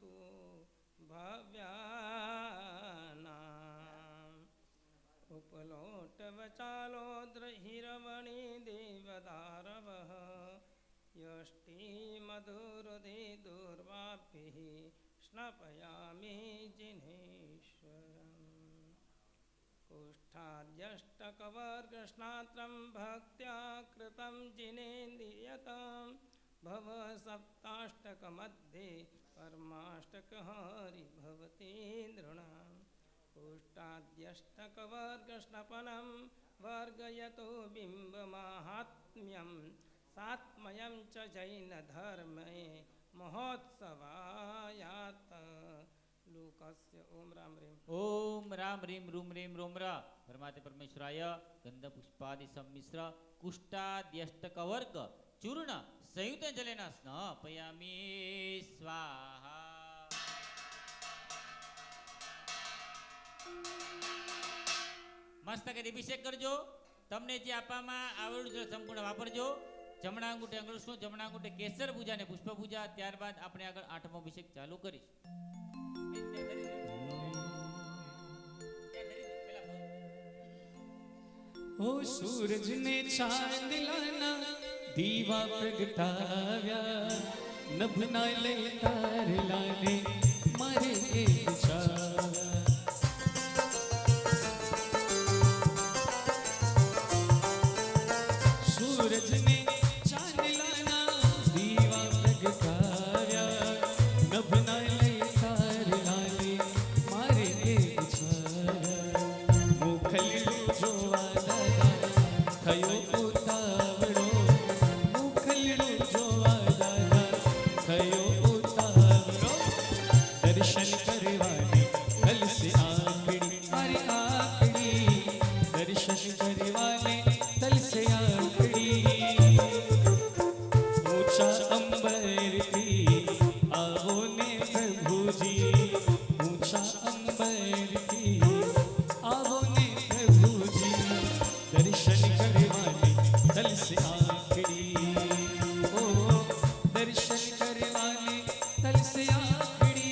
तु भव्यानाम् उपलोटवचालोद्रहिरवणि देवदारवः यष्टिमधुरुधि दुर्वाभिः स्नपयामि जिनेश्वरम् कुष्ठाद्यष्टकवर्गस्नात्रं भक्त्या कृतं जिनेन्द्रियतां भव सप्ताष्टकमध्ये परमाष्टकहरि भवतीन्द्रुणां कुष्ठाद्यष्टकवर्गस्नपनं वर्गयतो बिम्बमाहात्म्यं सात्मयं च जैनधर्मे महोत्सवायात लोकस्य ओम राम रीम रूम रीम रोमरा परमात्मा परमेश्वराय गंध पुष्पादि सम्मिश्र कुष्ठाद्यष्टकवर्ग चूर्ण संयुक्त जलेन स्नापयामि स्वाहा મસ્તકે અભિષેક કરજો તમને જે આપવામાં આવેલું છે સંપૂર્ણ વાપરજો જમણા અંગૂઠે અંગળુષ્ણુ જમણા અંગૂઠે કેસર પૂજા અને પુષ્પ પૂજા ત્યારબાદ આપણે આગળ આઠમો અભિષેક ચાલુ કરીશું ओ सूरज ने चांद लाना दीवा प्रगटाव्या नभ नाले तार लाने मारे सूरज ने चांद लाना दीवा प्रगटाव्या नभ नाले तार लाने मारे मुखलियो जोवा થયો ઉતાવળો મુખલિયો જોવા દાદા થયો ઉતાવળો દર્શન કરવાની કલસે આંગળી મારી આંગળી દર્શન કરવાને તલસે આંગળી ઊંચા અંબરથી આવો ને પ્રભુજી ઊંચા અંબરથી આવો ને પ્રભુજી दर्शन करवाने तल से आखड़ी ओ दर्शन करवाने तल से आखड़ी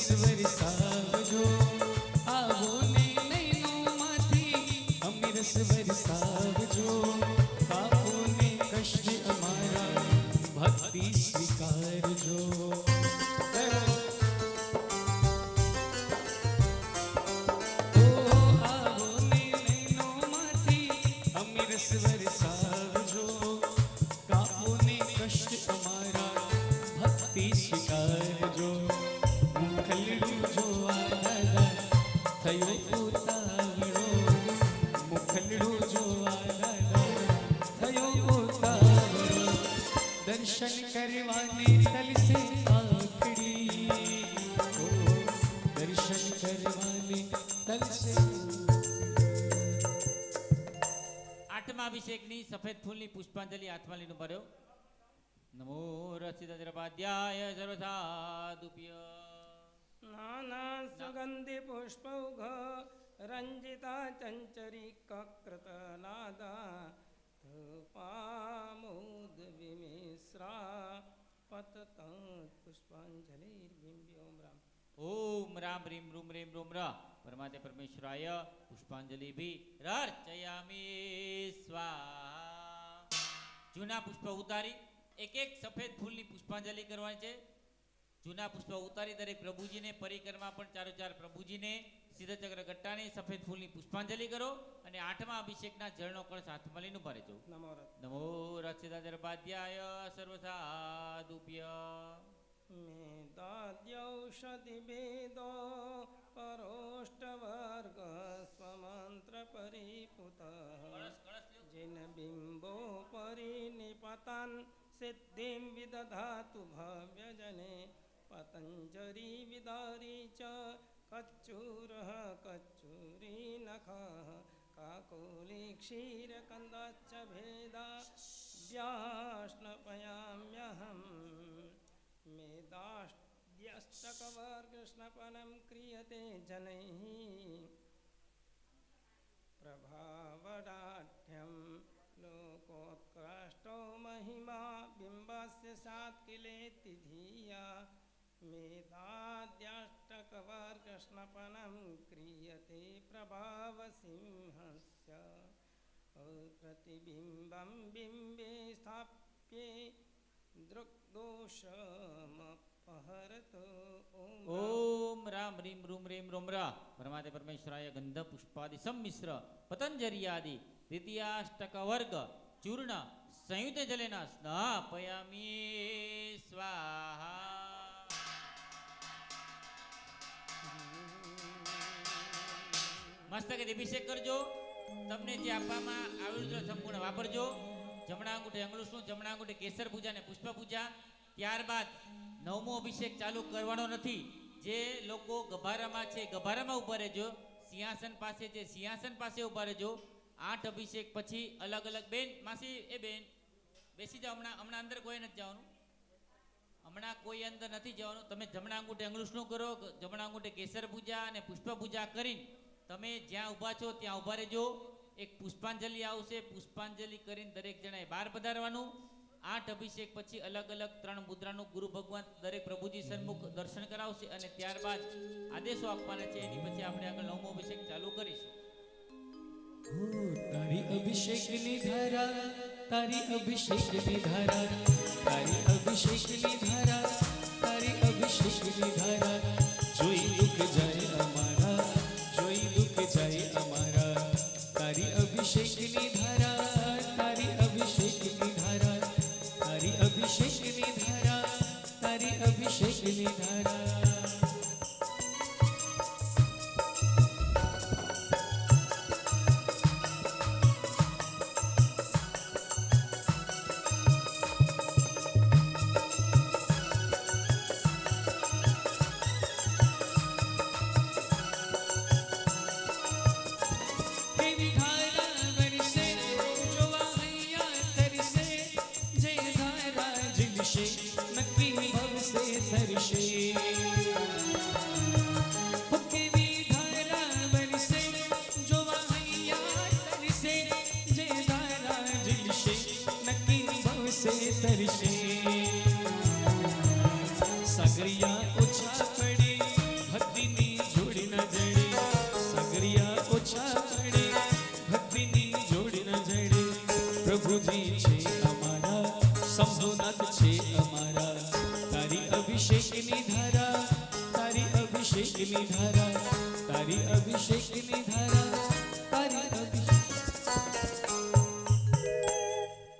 वरसावजो आवो ने नैनो माथी अमीरस वरसावजो कापो ने कष्ट अमारा भक्ति स्वीकारजो ओ आवो ने नैनो माथी अमीरस वरसावजो कापो ने कष्ट अमारा भक्ति स्वीकारजो થયો ઉતાવળો મુખડું જોવા દાદા થયો ઉતાવળો દર્શન કરવાને તલસે આખડી ઓ દર્શન કરવાને તલસે આઠમા અભિષેકની સફેદ ફૂલની પુષ્પાંજલિ હાથમાં લઈને ભર્યો નમો રસિદ્રપાદ્યાય સર્વસાધુભ્ય नाना सुगंधि पुष्पौघ रंजिता चंचरिककृतनादा धूपामोद विमिश्रा पतत पुष्पांजलिर्बिंब ओम राम रीम रूम रीम रोम रा परमात्मा परमेश्वराय पुष्पांजलि भी अर्चयामि स्वाहा जूना पुष्प उतारी एक एक सफेद फूल ની પુષ્પાંજલિ કરવાની છે जूना पुष्प उतारी दरेक प्रभुजी ने परिक्रमा पण चारो चार प्रभुजी ने सिद्धचक्र गट्टाने सफेद फूल की पुष्पांजलि करो અને આઠમા અભિષેકના જળનો કળશ હાથમાં લઈને ઉભા રહેજો નમો રક્ષિતાદર્પાદ્યાય સર્વસાધુભ્ય મેદાદ્યૌષધિ ભેદો પરોષ્ટવર્ગ સ્વમંત્ર પરિપુત જૈન બિંબો પરિનિપતન સિદ્ધિમ વિદધાતુ ભવ્યજને पतंजलि विदारी च कच्चूर कच्चूरी नखः काकोली क्षीरकन्दाश्च भेदा व्याष्णपयाम्यहं मेदाष्ट्यष्टकवर्गस्नपनं क्रियते जनैः प्रभावदाढ्यं लोकोत्कृष्टो महिमा बिम्बस्य सात्किलेति धिया मेधाद्याष्टकवर्गस्नपनं क्रियते प्रभावसिंहस्य प्रतिबिम्बं बिम्बे स्थाप्ये दृग्दोषमपहरतो ओम राम ह्रीं रूम रेम रोम रा परमाते परमेश्वराय गंध पुष्पादि सम्मिश्र पतंजलियादि द्वितीयाष्टक वर्ग चूर्ण संयुक्त जलेन स्नापयामि स्वाहा મસ્તકે અભિષેક કરજો તમને જે આપવામાં આવ્યું છે સંપૂર્ણ વાપરજો જમણા અંગૂઠે અંગુષ્ઠનું જમણા અંગૂઠે કેસર પૂજા અને પુષ્પ પૂજા ત્યારબાદ નવમો અભિષેક ચાલુ કરવાનો નથી જે લોકો ગભારામાં છે ગભારામાં ઊભા રહેજો સિંહાસન પાસે છે સિંહાસન પાસે ઊભા રહેજો 8 અભિષેક પછી અલગ અલગ બેન માસી એ બેન બેસી જાઓ હમણાં અંદર કોઈ નથી જવાનું હમણાં કોઈ અંદર નથી જવાનું તમે જમણા અંગૂઠે અંગુષ્ઠનું કરો જમણા અંગૂઠે કેસર પૂજા અને પુષ્પ પૂજા કરીને તમે જ્યાં ઊભા છો ત્યાં ઊભા રહેજો એક પુષ્પાંજલિ આવશે પુષ્પાંજલિ કરીને દરેક જણાએ બહાર પધારવાનું 8 અભિષેક પછી અલગ અલગ 3 મુદ્રાનું ગુરુ ભગવાન દરેક પ્રભુજી સન્મુખ દર્શન કરાવશે અને ત્યારબાદ આદેશો આપવાના છે એની પછી આપણે આગળ નવમો અભિષેક ચાલુ કરીશું તારી અભિષેકની ધારા તારી અભિષેકની ધારા તારી અભિષેકની ધારા તારી અભિષેકની ધારા જોઈ દુઃખ જાય અમારા જોઈ દુઃખ જાય અમારા તારી અભિષેકની ધારા તારી અભિષેકની ધારા તારી અભિષેકની ધારા તારી અભિષેકની ધારા સગરિયા ઓછા પડે ભક્તિની જોડ ન જડે સગરિયા ઓછા પડે ભક્તિની જોડ ન જડે પ્રભુજી છે અમારા સંભોનાથ છે અમારા તારી અભિષેકની ધારા તારી અભિષેકની ધારા તારી અભિષેકની ધારા તારી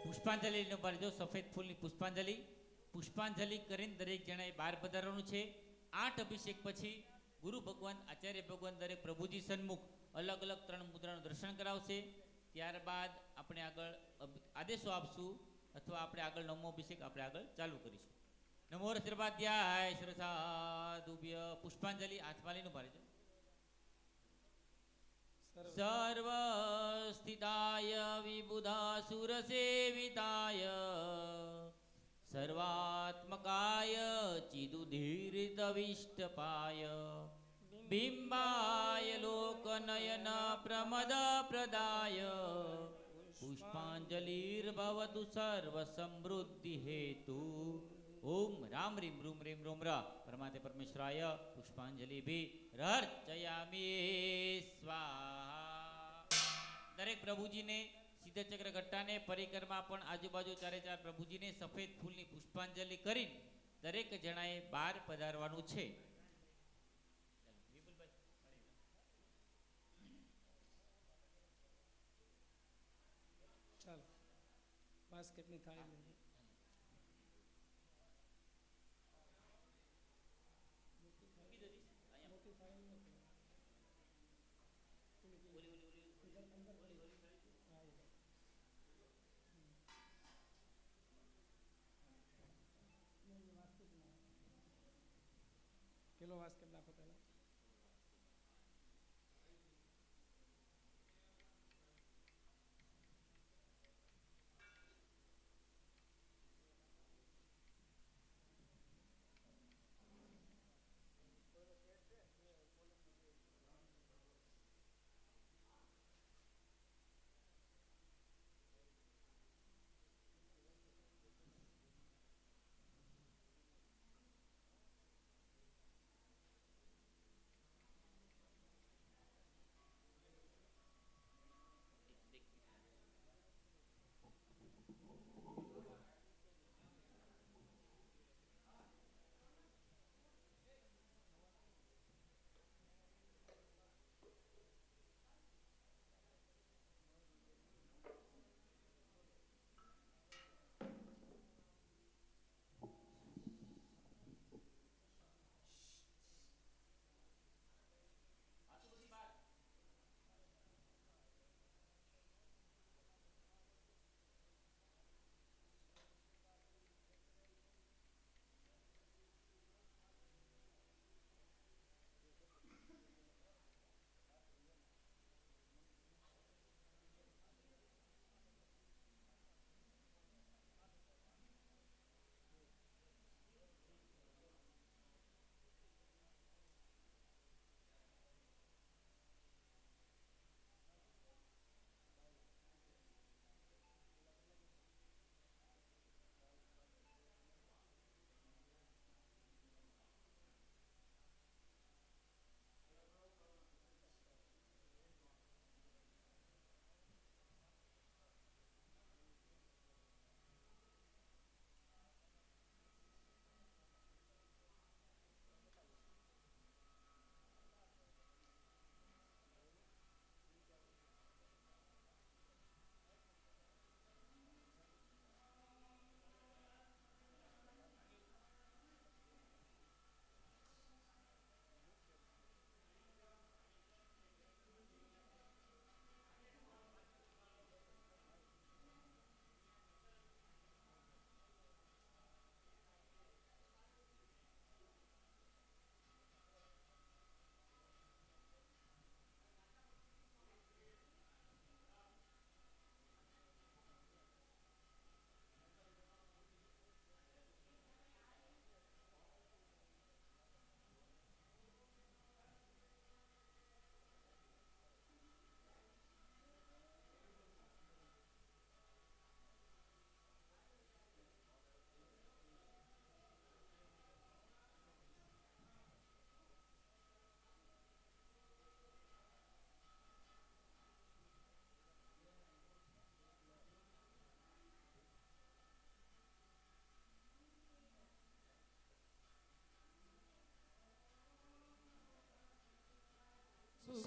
પુષ્પાંજલિ નો બાર જો સફેદ ફૂલની પુષ્પાંજલિ પુષ્પાંજલિ કરીને દરેક જણાએ બહાર પધારવાનું છે 8 અભિષેક પછી ગુરુ ભગવાન આચાર્ય ભગવાન દરેક પ્રભુજી સન્મુખ અલગ અલગ 3 મુદ્રાનું દર્શન કરાવશે ત્યારબાદ આપણે આગળ આદેશો આપશું અથવા આપણે આગળ નવમો અભિષેક આપણે આગળ ચાલુ કરીશું નમો શ્રીપાદ્યાય શ્રસાદુભ્ય પુષ્પાંજલિ હાથમાલીનું ભારે છે સર્વ સ્થિતાય વિબુધાસુર સેવિતાય સર્વાત્મકાય ચિદુધીરિતવિષ્ટપાય બિંબાય લોકનયન પ્રમદ પ્રદાય પુષ્પાંજલિર્ભવતુ સર્વ સમૃદ્ધિ હેતુ ઓમ રામ રીમ રૂમ રેમ રોમ ર પરમાતે પરમેશ્વરાય પુષ્પાંજલિ ભી રર્ચયામિ સ્વાહા દરેક પ્રભુજીને સિદ્ધ ચક્ર ઘટ્ટાને પરિક્રમા પણ આજુબાજુ ચારે ચાર પ્રભુજીને સફેદ ફૂલની પુષ્પાંજલિ કરી દરેક જણાએ બહાર પધારવાનું છે ચાલો બાસ્કેટની થાળી લઈએ પેલો વાસ્કેટ નાખો પહેલા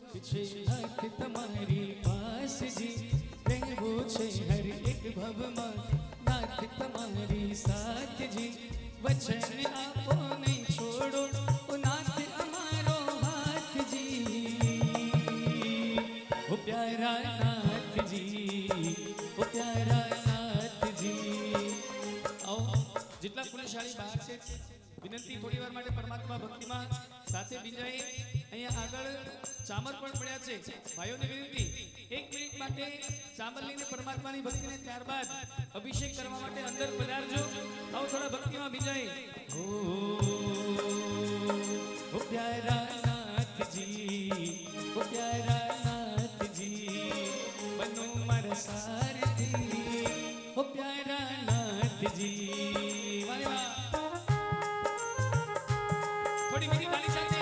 છે નાથ તમારી પાસજી, રહેવું છે હર એક ભવમાં નાથ તમારી સાથજી, વચન આપો નહીં છોડો ઓ નાથ અમારો હાથજી, ઓ પ્યારા નાથજી, ઓ પ્યારા નાથજી. આવો જેટલા પુણ્યશાળી બહાર છે, વિનંતી થોડી વાર માટે પરમાત્મા ભક્તિમાં સાથે બીજાએ અહીંયા આગળ ચામર પણ પડ્યા છે, ભાઈઓને વિનંતી 1 મિનિટ માટે ચામર લઈને પરમાત્માની ભક્તિને ત્યારબાદ અભિષેક કરવા માટે અંદર પધારજો. આવો થોડા ભક્તિમાં બીજાએ. ઓ પ્યારા નાથજી, ઓ પ્યારા નાથજી, બનો મારા સારથી, ઓ પ્યારા નાથજી. વાહ વાહ. થોડી મીઠી તાળી સાથે.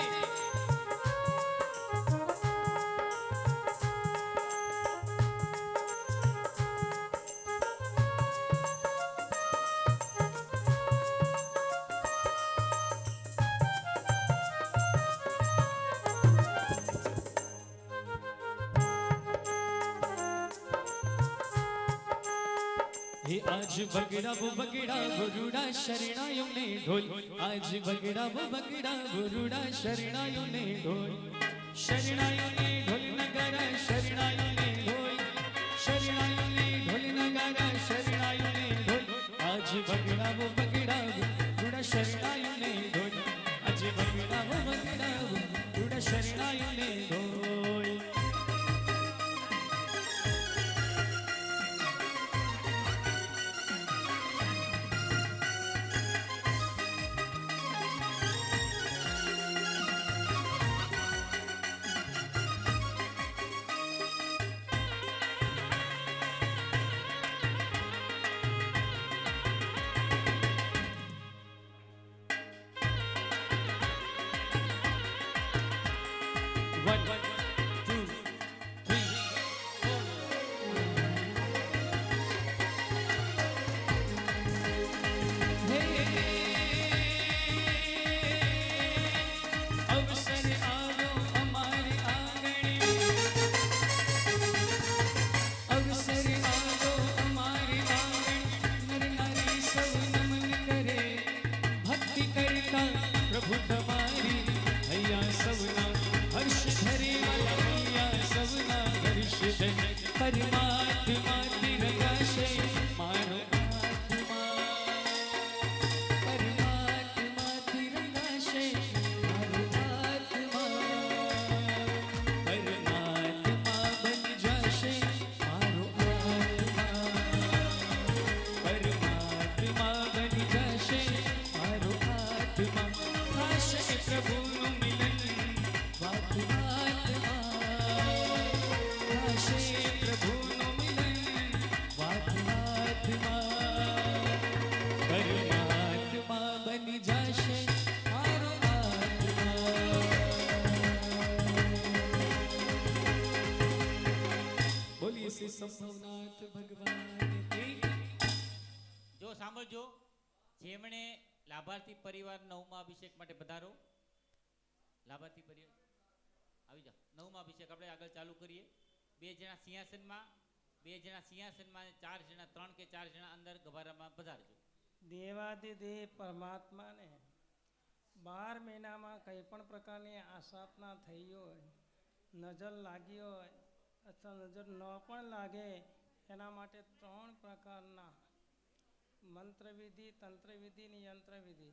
हे आज बगड़ा बुरुड़ा शरणायों ने ढोल, आज बगड़ा बुरुड़ा शरणायों ने ढोल, शरणायों ने ढोल नगारा शरणायों ने ढोल, शरणायों ने ढोल नगारा शरणायों ने ढोल, आज बगड़ा बुरुड़ा शरणायों ने ढोल, आज बगड़ा बुरुड़ा शरणायों ने ढोल. One, two, three, four. अवसर आओ हमारे आंगन, अवसर आओ हमारे आंगन, नर नारी सब नमन करे, भक्ति करता प्रभु तुम्हारी, हैया सबना हर्ष धरे, हैया सबना हर्ष धरे, परमात्मा तिरगाशे मारो आत्मा, परमात्मा तिरगाशे मारो आत्मा, परमात्मा बन जाशे मारो आत्मा, परमात्मा बन जाशे मारो आत्मा, आशे प्रभुનું મિલન વાત આત્મા, આશે પ્રભુનું મિલન વાત આત્મા, પરમાત્મા બની જાશે મારો આત્મા. બોલીએ શ્રી સંભવનાથ ભગવાન કી. જો સાંભળજો, જેમણે લાભાર્થી પરિવાર 9મા અભિષેક માટે પધારો. લાભાર્થી પરિવાર આવી જાઓ. 9મા અભિષેક આપણે આગળ ચાલુ કરીએ. 2 જણા સિંહાસનમાં, 2 જણા સિંહાસનમાં, 4 જણા, 3 કે 4 જણા અંદર ગભારામાં પધારજો. દેવાદિદેવ પરમાત્માને 12 મહિનામાં કંઈ પણ પ્રકારની આસાધના થઈ હોય, નજર લાગી હોય અથવા નજર ન પણ લાગે, એના માટે 3 પ્રકારના મંત્રવિધિ, તંત્રવિધિ ને યંત્રવિધિ,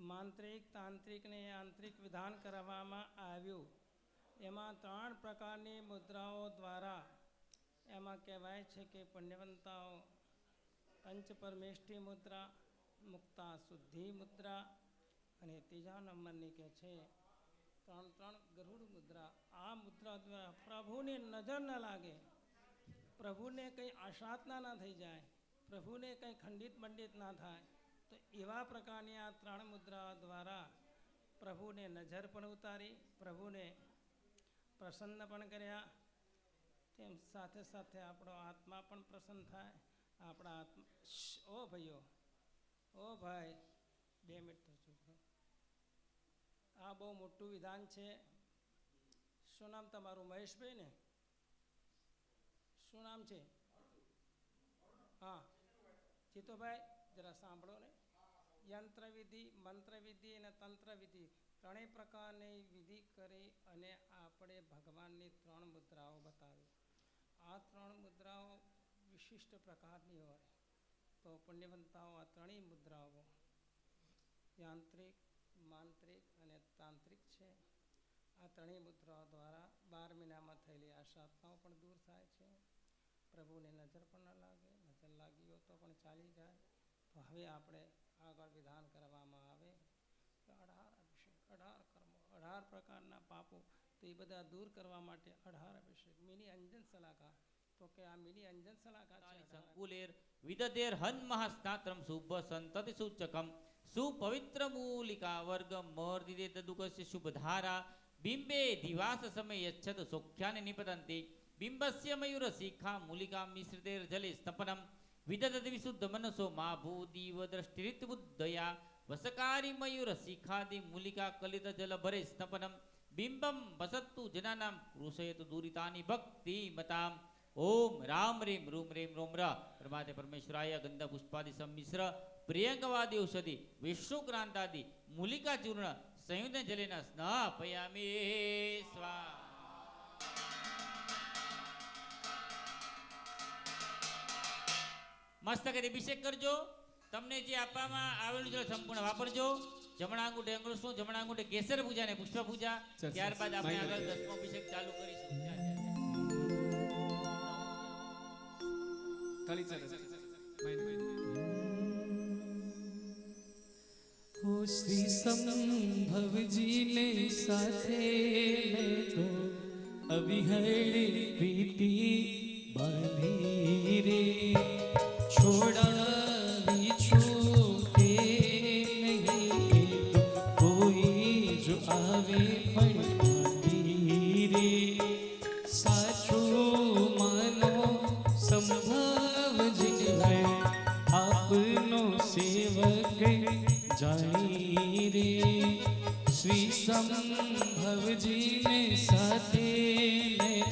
માંત્રિક, તાંત્રિક ને યાંત્રિક વિધાન કરવામાં આવ્યું. એમાં 3 પ્રકારની મુદ્રાઓ દ્વારા એમાં કહેવાય છે કે પુણ્યવંતાઓ પંચપરમેષ્ઠી મુદ્રા, મુક્તા શુદ્ધિ મુદ્રા અને ત્રીજા નંબરની કે છે 3 ગરુડ મુદ્રા. આ મુદ્રા દ્વારા પ્રભુને નજર ન લાગે, પ્રભુને કંઈ આશાતના ના થઈ જાય, પ્રભુને કંઈ ખંડિત મંડિત ના થાય, તો એવા પ્રકારની આ 3 મુદ્રા દ્વારા પ્રભુને નજર પણ ઉતારી, પ્રભુને પ્રસન્ન પણ કર્યા. તેમ સાથે સાથે આપણો આત્મા પણ પ્રસન્ન થાય. આપણા આત્મા ઓ ભાઈઓ, ઓ ભાઈ 2 મિનિટ તો ચૂપ રહો. આ બહુ મોટું વિધાન છે. શું નામ તમારું? મહેશભાઈ ને? શું નામ છે? હા, જીતુભાઈ જરા સાંભળો ને. યંત્રવિધિ, મંત્રવિધિ અને તંત્રવિધિ ત્રણેય પ્રકારની વિધિ કરી અને આપણે ભગવાનની 3 મુદ્રાઓ બતાવી. આ 3 મુદ્રાઓ વિશિષ્ટ પ્રકારની હોય તો પુણ્યવંતાઓ આ ત્રણેય મુદ્રાઓ યાંત્રિક, માંત્રિક અને તાંત્રિક છે. આ ત્રણેય મુદ્રાઓ દ્વારા 12 મહિનામાં થયેલી આશાતાઓ પણ દૂર થાય છે. પ્રભુને નજર પણ ન લાગે, નજર લાગી હોય તો પણ ચાલી જાય. તો હવે આપણે આગળ વિધાન કરવામાં આવે કે 18 અભિષેક, 18 કર્મો, 18 પ્રકારના પાપો, તો એ બધા દૂર કરવા માટે 18 અભિષેક. મિની અંજન સલાકા, તો કે આ મિની અંજન સલાકા છે. સંકુલેર વિદધેર હન્મહસ્નાત્રમ શુભ સંતતિ સૂચકમ સુપવિત્ર મૂલિકા વર્ગ મર્દિદે તદુકસ્ય શુભધારા બિંબે દિવાસ સમય યચ્છત સૌખ્યાને નિપતંતિ બિંબસ્ય મયુર શિખા મૂલિકા મિશ્રિતેર જલે સ્તપનમ વિદધતિ વિશુદ્ધ મનસો મા ભૂદીવ દ્રષ્ટિરિત બુદ્ધયા વસકારી મયુર શિખાદિ મૂલિકા કલિત જલ ભરે સ્તપનમ બિંબમ વસત્તુ જનાનામ કૃષયત દુરિતાની ભક્તિ મતામ. ઓમ રામ રીમ રૂમ રેમ રોમ ર પ્રમાતે પરમેશ્વરાય ગંધ પુષ્પાદિ સંમિશ્ર પ્રિયંગવાદી ઔષધિ વિષ્ણુક્રાંતાદિ મૂલિકા ચૂર્ણ સંયુક્ત જલેના સ્નાપયામી સ્વા. મસ્તકે અભિષેક કરજો. તમને જે આપવામાં આવેલું છે સંપૂર્ણ વાપરજો. જમણા અંગૂઠે અંગુષ્ઠ, જમણા અંગૂઠે કેસર પૂજા ને પુષ્પ પૂજા. ત્યારબાદ આપણે આગળ 10મો અભિષેક ચાલુ કરીશું. શ્રી સંભવજીને સાથે તો અવિહળી પ્રીતિ બાંધી રે છોડાવી છૂટે નહીં તો કોઈ જો આવે પણ બાંધી રે સાચું માનો સંભવજી આપનો સેવક જાણી રે શ્રી સંભવજીને સાથે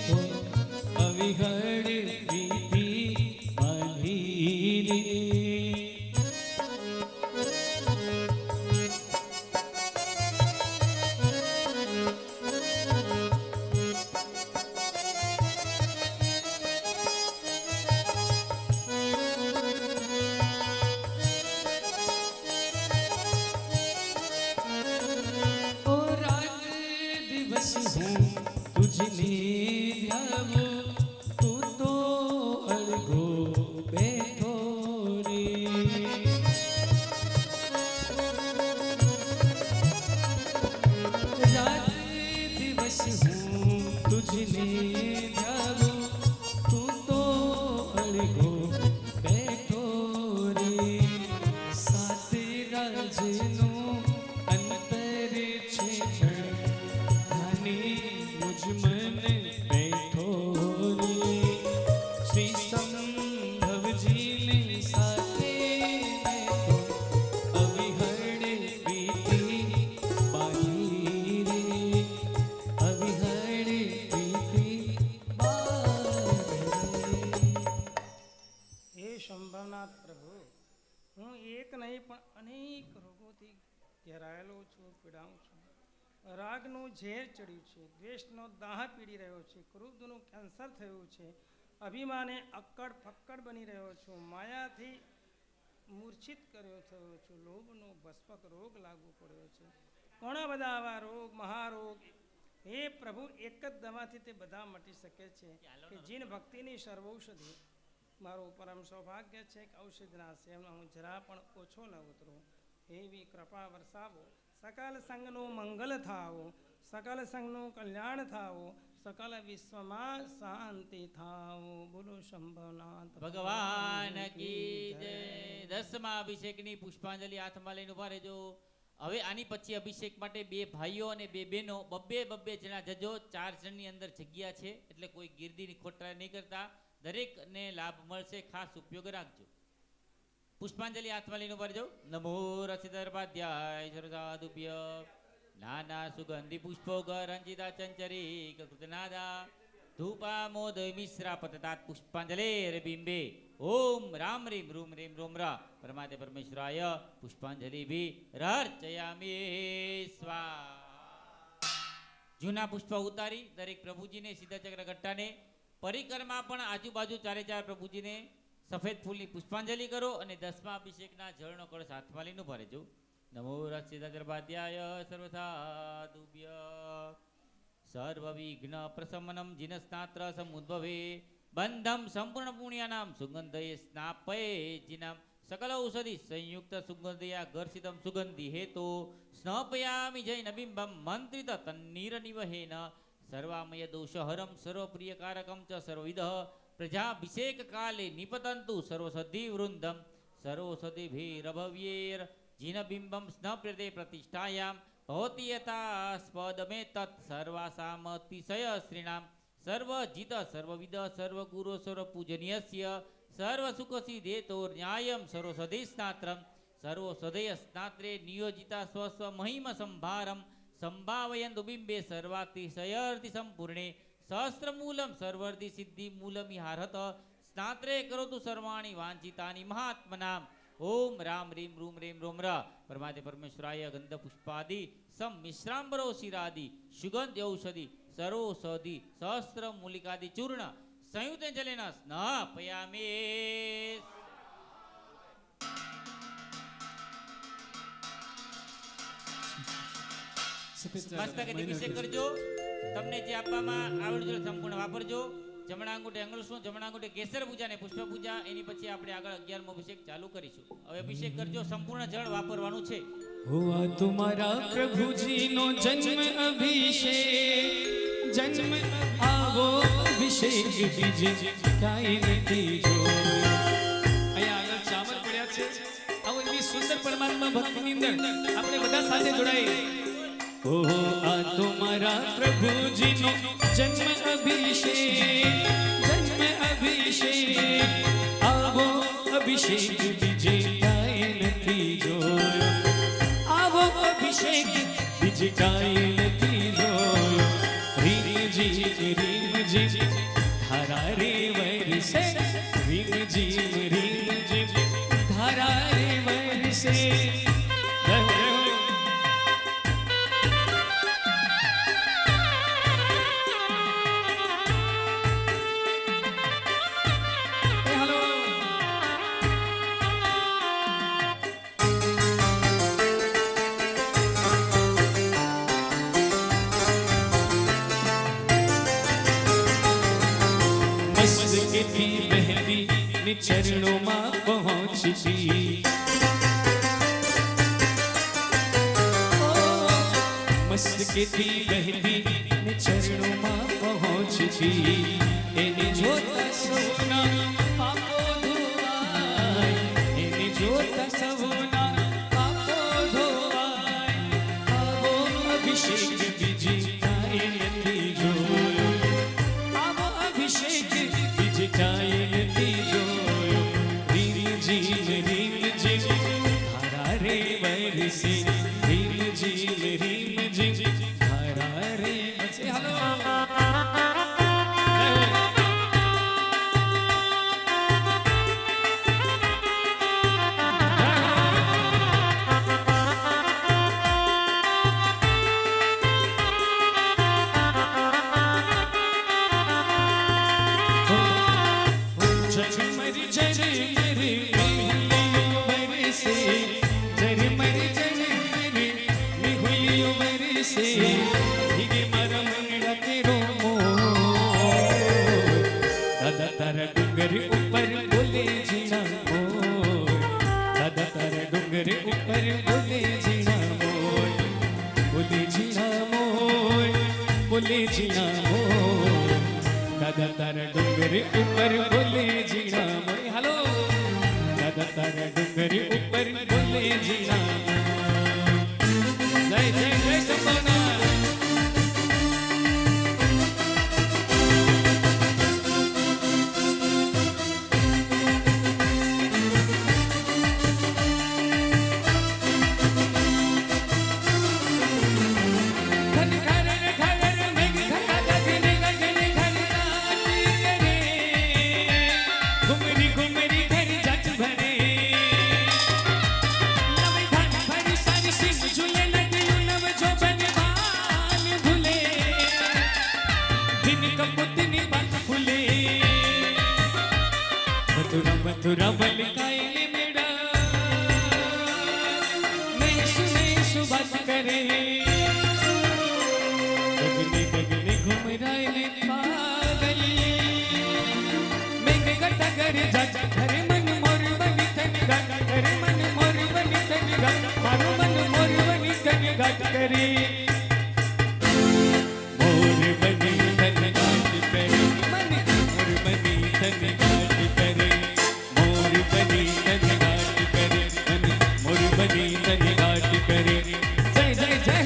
તો અવિહળ પ્રીતિ બાંધી રે. રાગનું ઝેર ચડ્યું છે, દ્વેષનો દાહ પીડી રહ્યો છે, ક્રોધનું કેન્સર થયું છે, અભિમાને અક્કડ ફક્કડ બની રહ્યો છું, માયાથી મૂર્છિત કર્યો થયો છું, લોભનો ભસ્મક રોગ લાગુ પડ્યો છે. ઘણા બધા આવા રોગ, મહારોગ, હે પ્રભુ એક જ દવાથી તે બધા મટી શકે છે કે જીન ભક્તિની સર્વૌષધિ. મારું પરમ સૌભાગ્ય છે કે ઔષધના સેવનમાં હું જરા પણ ઓછો ન ઉતરું. એવી કૃપા વરસાવો, સકલ સંગનું મંગલ થાવો, સકલ સંગનું કલ્યાણ થાવો, સકલ વિશ્વમાં શાંતિ થાવો. બોલો શંભવનાથ ભગવાન કી જય. 10મા અભિષેકની પુષ્પાંજલિ હાથમાં લઈને ઉભા રહેજો. હવે આની પછી અભિષેક માટે 2 ભાઈઓ અને 2 બહેનો બબ્બે જણા જજો. 4 જણની અંદર જગ્યા છે એટલે કોઈ ગીર્દીની ખોટરા નહીં કરતા. દરેકને લાભ મળશે, ખાસ ઉપયોગ રાખજો. પુષ્પાંજલિ હાથમાં લઈને ઉભા રહેજો. નમો રસિધર્માધ્યાય સરદાદુભ્ય નાના સુગંધી પુષ્પો રંજિતા ચંચરી કૃતનાદા ધૂપામોદય મિશ્રા પતતાત પુષ્પાંજલિ બિંબે ઓમ રામ રીમ રૂમ રીમ રોમ રા પરમાતે પરમેશ્વરાય પુષ્પાંજલિ ભી રર્ચયામી સ્વા. જૂના પુષ્પ ઉતારી દરેક પ્રભુજીને સીધા ચક્ર ગટ્ટાને પરિક્રમા પણ આજુબાજુ ચારે ચાર પ્રભુજીને સફેદ ફૂલની પુષ્પાંજલિ કરો અને 10મા અભિષેકના જળનો કળશ હાથમાં લઈને ઉભા રહેજો. નમો રક્ષિતાચર્પાધ્યાય સર્વસાધુભ્ય સર્વ વિઘ્ન પ્રશમનમ જીનસ્નાત્ર સમુદ્ભવે બંધમ સંપૂર્ણ પુણ્યાનામ સુગંધયે સ્નાપયે જીનામ સકલ ઔષધિ સંયુક્ત સુગંધયા ઘર્ષિતમ સુગંધિ હેતો સ્નપયામિ જૈન બિંબમ મંત્રિત તન્નીર નિવહેન સર્વામય દોષહરમ સર્વપ્રિયકારકમ ચ સર્વવિધ પ્રજાભિષેક કાલે નિપતંતુ સર્વસદ્ધિ વૃંદમ સર્વસદ્ધિભિરભવ્યેર જીનબિંબમ સ્નપ્યતે પ્રતિષ્ઠાયામ ભવતિ યથાસ્પદમે તत् સર્વાસામતિશય શ્રીણામ સર્વજિત સર્વવિદ સર્વગુરો સર્વપૂજનીયસ્ય સર્વસુખસિદ્ધેતો ન્યાયમ સર્વસદે સ્નાત્રમ સર્વસદય સ્નાત્રે નિયોજિતા સ્વસ્વ મહિમ સંભારમ સંભાવયંતુ બિંબે સર્વાતિશયર્થી સંપૂર્ણે સહસ્રમૂલમ સર્વર્ધિ સિદ્ધિ મૂલમિહારત સ્નાત્રે કરોતુ સર્વાણી વાંચિતાની મહાત્મનામ. ઓમ રામ રીમ રૂમ રેમ રોમ ર પરમાતે પરમેશ્વરાય ગંધ પુષ્પાદિ સંમિશ્રાંબરો શિરાદિ સુગંધ ઔષધિ સર્વૌષધિ સહસ્ર મૂલિકાદિ ચૂર્ણ સંયુક્ત જલેન સ્નાપયામિ. મસ્તકે અભિષેક કરજો. તમને જે આપવામાં આવડતું સંપૂર્ણ વાપરજો. જમણા અંગૂઠે અંગળસું, જમણા અંગૂઠે કેસર પૂજા અને પુષ્પ પૂજા. એની પછી આપણે આગળ 11મો અભિષેક ચાલુ કરીશું. હવે અભિષેક કરજો. સંપૂર્ણ જળ વાપરવાનું છે. हुआ तुम्हारा प्रभु जी नो जन्म अभिषेक जन्म आवो अभिषेक बीजे काई નથી જો. અહીંયા આગળ ચામર પડ્યા છે. આવો એવી સુંદર પરમાત્મા ભક્તિની અંદર આપણે બધા સાથે જોડાઈએ. ઓ આ तुम्हारा प्रभु जी नो जन्म अभिषेक जन्म अभिषेक आवो अभिषेक बीजे કાઈ નથી જોયો. आवो अभिषेक बीजे काई નથી જોયો. રીમ જી ધારા રે વરસે રીમ જી ધારા રે વરસે. चरणों में पहुंची मस्तके थी बहती ने चरणों में पहुंची. एने जोता सौना पापो धोवाय एने जोता सौना पापो धोवाय. आवो अभिषेक बीजे काई નથી જોયો. आवो अभिषेक बीजे काई નથી જોયો. धारा रे वरसे રીમ જી धारा रे वरसे. हेलो बोले जीना मोर दादा तारा डूंगर ऊपर बोले जीना मोर. हेलो दादा तारा डूंगर ऊपर बोले जीना मोर. जय जय जय संभावना. दिन कपुतनी बात फुले मथुरा मथुरा बलकाए ने मेरा मैं सुने सुबात करे गगने गगने घूम रहे ने पागल मैं गटा कर जा घरे मन मोर बनी तन गट घरे मन मोर बनी तन गट मारो मन मोर बनी तन गट करे मोर बनी तन गट करे मन मोर बनी तन गट करे मोर बनी तन गट करे मन मोर बनी तन गट करे जय जय जय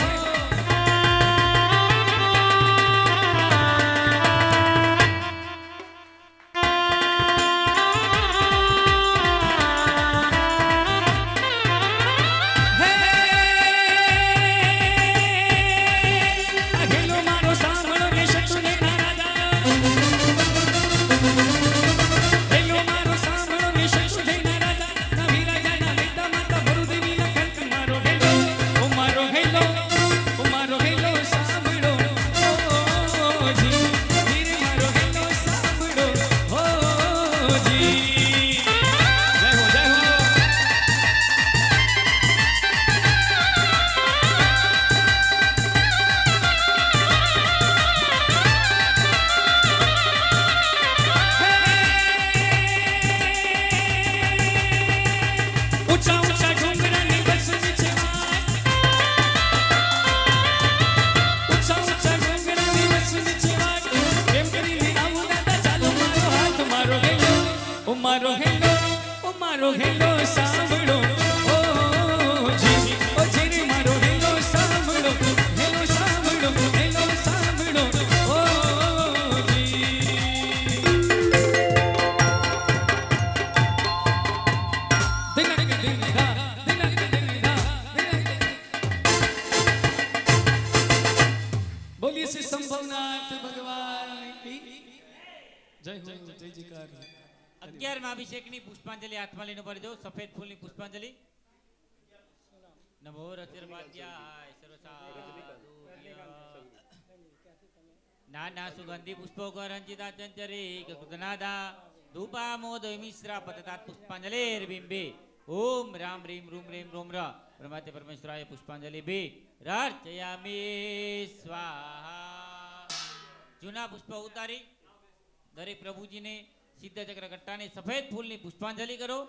हो मारो हेलो सांभळो ओ जी ओ जी मारो हेलो सांभळो हेलो सांभळो ओ जी दिनक दिनका बोलिए श्री संभवनाथ भगवान की जय हो जय जयकार 11મા અભિષેકની પુષ્પાંજલિ હાથમાં લઈને ભરી દો સફેદ ફૂલની પુષ્પાંજલિ નમો રતિર્વાદ્યાય સર્વસાધુભ્ય નાના સુગંધી પુષ્પો રંજિતા ચંચરી કૃતનાદા ધૂપામોદ મિશ્રા પતતાત પુષ્પાંજલિર્બિંબે ઓમ રામ રીમ રૂમ રેમ રોમ ર પરમાત્ય પરમેશ્વરાય પુષ્પાંજલિ ભી રાર્ચયામિ સ્વાહા જૂના પુષ્પ ઉતારી દરેક પ્રભુજીને સિદ્ધ ચક્ર કટ્ટાની સફેદ ફૂલની પુષ્પાંજલિ કરો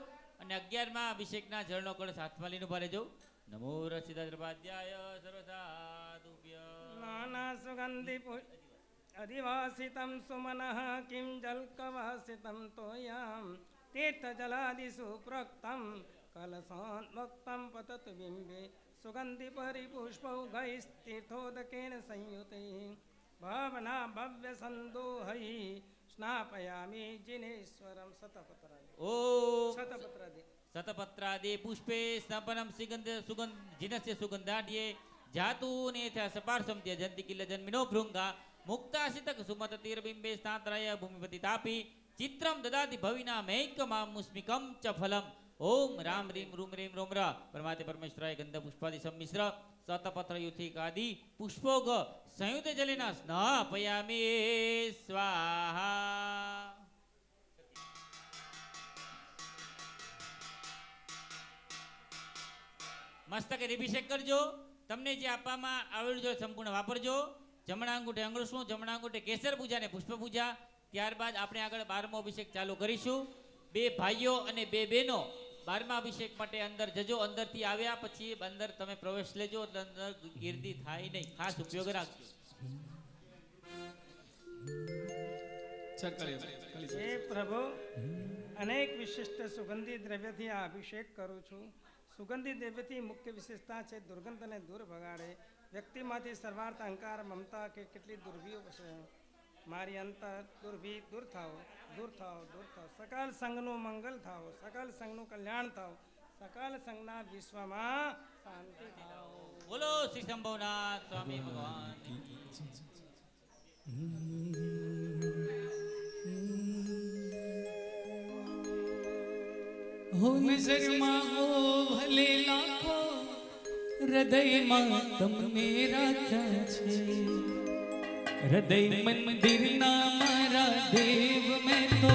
અને 11મા અભિષેકના જળનો કળશ હાથમાં લઈને ઉભા રહેજો નમો રસિદ્ધર્વાદ્યાય સર્વસાધુભ્ય નાના સુગંધિ અધિવાસિતમ સુમનઃ કિમ જલકવાસિતમ તોયામ તીર્થજલાદિષુ પ્રોક્તમ કલશાન્મુક્તમ પતત બિંબે સુગંધિ પરિપુષ્પૌઘૈસ્તીર્થોદકેન સંયુતે ભાવના ભવ્ય સંદોહૈ સ્નાપયામિ જિનેશ્વરમ શતપત્રાદિ ઓમ શતપત્રાદિ શતપત્રાદિ પુષ્પે સ્નપનમ સુગંધ જીનસ્ય સુગંધાઢ્યે જાતુ નેથા સપાર્સંત્ય જંતિ કિલ જન્મિનો ભૃંગા મુક્તાસિતક સુમત તીરબિંબે સ્નાત્રાય ભૂમિપતિ તાપી ચિત્રમ દદાતિ ભવિના મૈકમામ મુસ્મિકમ ચ ફલમ ઓમ રામ રીમ રૂમ રેમ રોમ ર પરમાત્ય પરમેશ્વરાય ગંધ પુષ્પાદિ સંમિશ્ર શતપત્ર યુથિકાદિ પુષ્પોગ સંયુત જલેના સ્નાપયામિ સ્વાહા મસ્તકે અભિષેક કરજો તમને જે આપવામાં આવેલું છે સંપૂર્ણ વાપરજો જમણા અંગૂઠે અંગળસું જમણા અંગૂઠે કેસર પૂજા અને પુષ્પ પૂજા ત્યારબાદ આપણે આગળ 12મો અભિષેક ચાલુ કરીશું બે ભાઈઓ અને બે બહેનો 12મા અભિષેક માટે અંદર જજો અંદરથી આવ્યા પછી અંદર તમે પ્રવેશ લેજો એટલે અંદર ગીર્દી થાય નહીં ખાસ ઉપયોગ રાખજો હે પ્રભુ અનેક વિશિષ્ટ સુગંધી દ્રવ્યથી આ અભિષેક કરું છું સુગંધી દ્રવ્યથી મુખ્ય વિશેષતા છે દુર્ગંધને દૂર ભગાડે વ્યક્તિમાંથી સર્વાર્થ અહંકાર મમતા કે કેટલી દુર્ભીઓ છે મારી અંતર દુર્ભી દૂર થાઓ દૂર થાઓ દૂર થાઓ સકલ સંઘનું મંગલ થાઓ સકલ સંઘનું કલ્યાણ થાઓ સકલ સંઘના વિશ્વમાં શાંતિ થાઓ બોલો શ્રી સંભવનાથ સ્વામી ભગવાન हो नजરમાં हो ભલે લાખો હૃદયમાં તમને રાખ્યા છે હૃદય મંદિરના મારા દેવ મેં તો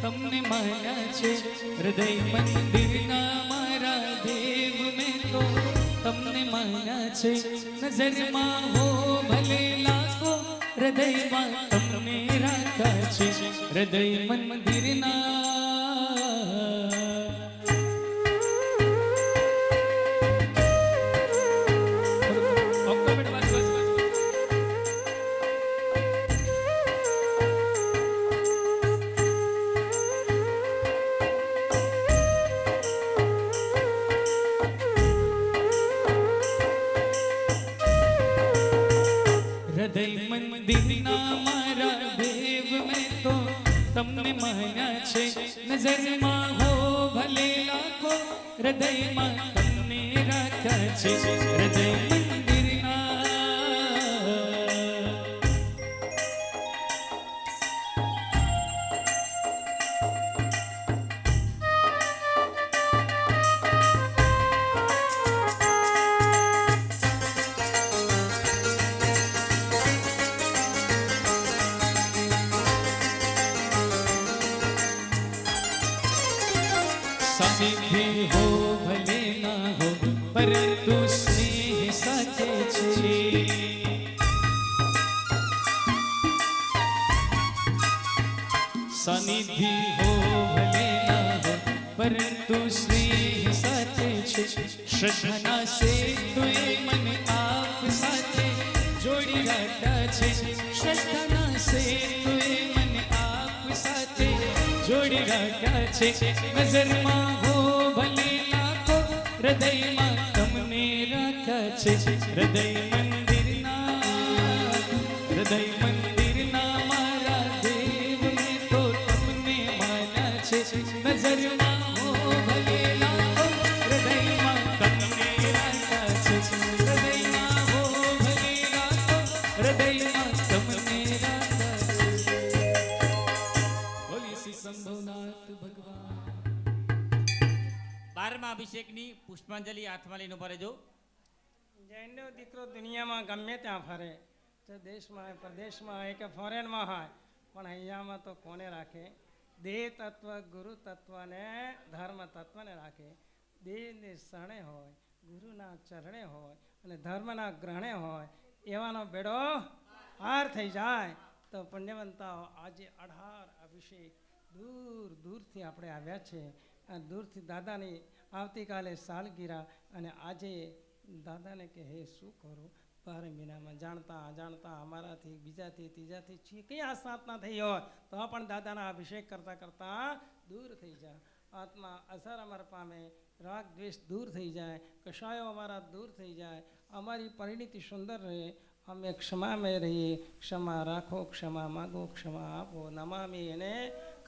તમને માન્યા છે. હૃદય મંદિરના મારા દેવ મેં તો તમને માન્યા છે. નજરમાં હો ભલે લાખો હૃદયમાં તમને રાખ્યા છે. હૃદય મંદિરના હૃદય મંદિરના મારા દેવ મેં તો તમને માન્યા છે. નજરમાં હો ભલે લાખો હૃદયમાં તમને રાખ્યા છે. હૃદય મંદિરના સાનિધ્ય હો ભલે ના હો પરંતુ સ્નેહ સાથે છે. સાનિધ્ય હો ભલે ના હો પરંતુ સ્નેહ સાથે છે. શ્રદ્ધાના સેતુએ મને આપ સાથે જોડી રાખ્યા છે. શ્રદ્ધાના સેતુએ મને આપ સાથે જોડી રાખ્યા છે. નજરમાં હો ભલે લાખો હૃદયમાં તમને રાખ્યા છે. હૃદય મંદિરના મારા દેવ મેં તો તમને માન્યા છે. નજરમાં હો ભલે લાખો હૃદયમાં તમને રાખ્યા છે. હૃદયમાં હો ભલે લાખો હૃદયમાં તમને રાખ્યા છે. બોલી શ્રી શંભુનાથ ભગવાન. 12મા અભિષેકની પુષ્પાંજલિ હાથમાં લઈને ઉભા રહેજો. જૈનનો દીકરો દુનિયામાં ગમે ત્યાં ફરે, જો દેશમાં હોય, પ્રદેશમાં હોય કે ફોરેનમાં હોય, પણ અહીંયામાં તો કોને રાખે? દેહ તત્વ, ગુરુ તત્વને ધર્મ તત્વને રાખે. દેહને શરણે હોય, ગુરુના ચરણે હોય અને ધર્મના ગ્રહણે હોય, એવાનો બેડો પાર થઈ જાય. તો પુણ્યવંતાઓ આજે 18 અભિષેક દૂર દૂરથી આપણે આવ્યા છે. આ દૂરથી દાદાની આવતીકાલે સાલગીરા અને આજે દાદાને કે હે શું કરું? 12 મહિનામાં જાણતા અજાણતા અમારાથી બીજાથી ત્રીજાથી કઈ આ સાધના થઈ હોય તો પણ દાદાના અભિષેક કરતાં કરતાં દૂર થઈ જાય. આત્મા અસર અમર પામે, રાગ દ્વેષ દૂર થઈ જાય, કષાયો અમારા દૂર થઈ જાય, અમારી પરિણીતિ સુંદર રહે, અમે ક્ષમામય રહીએ. ક્ષમા રાખો, ક્ષમા માગો, ક્ષમા આપો, નમામી એને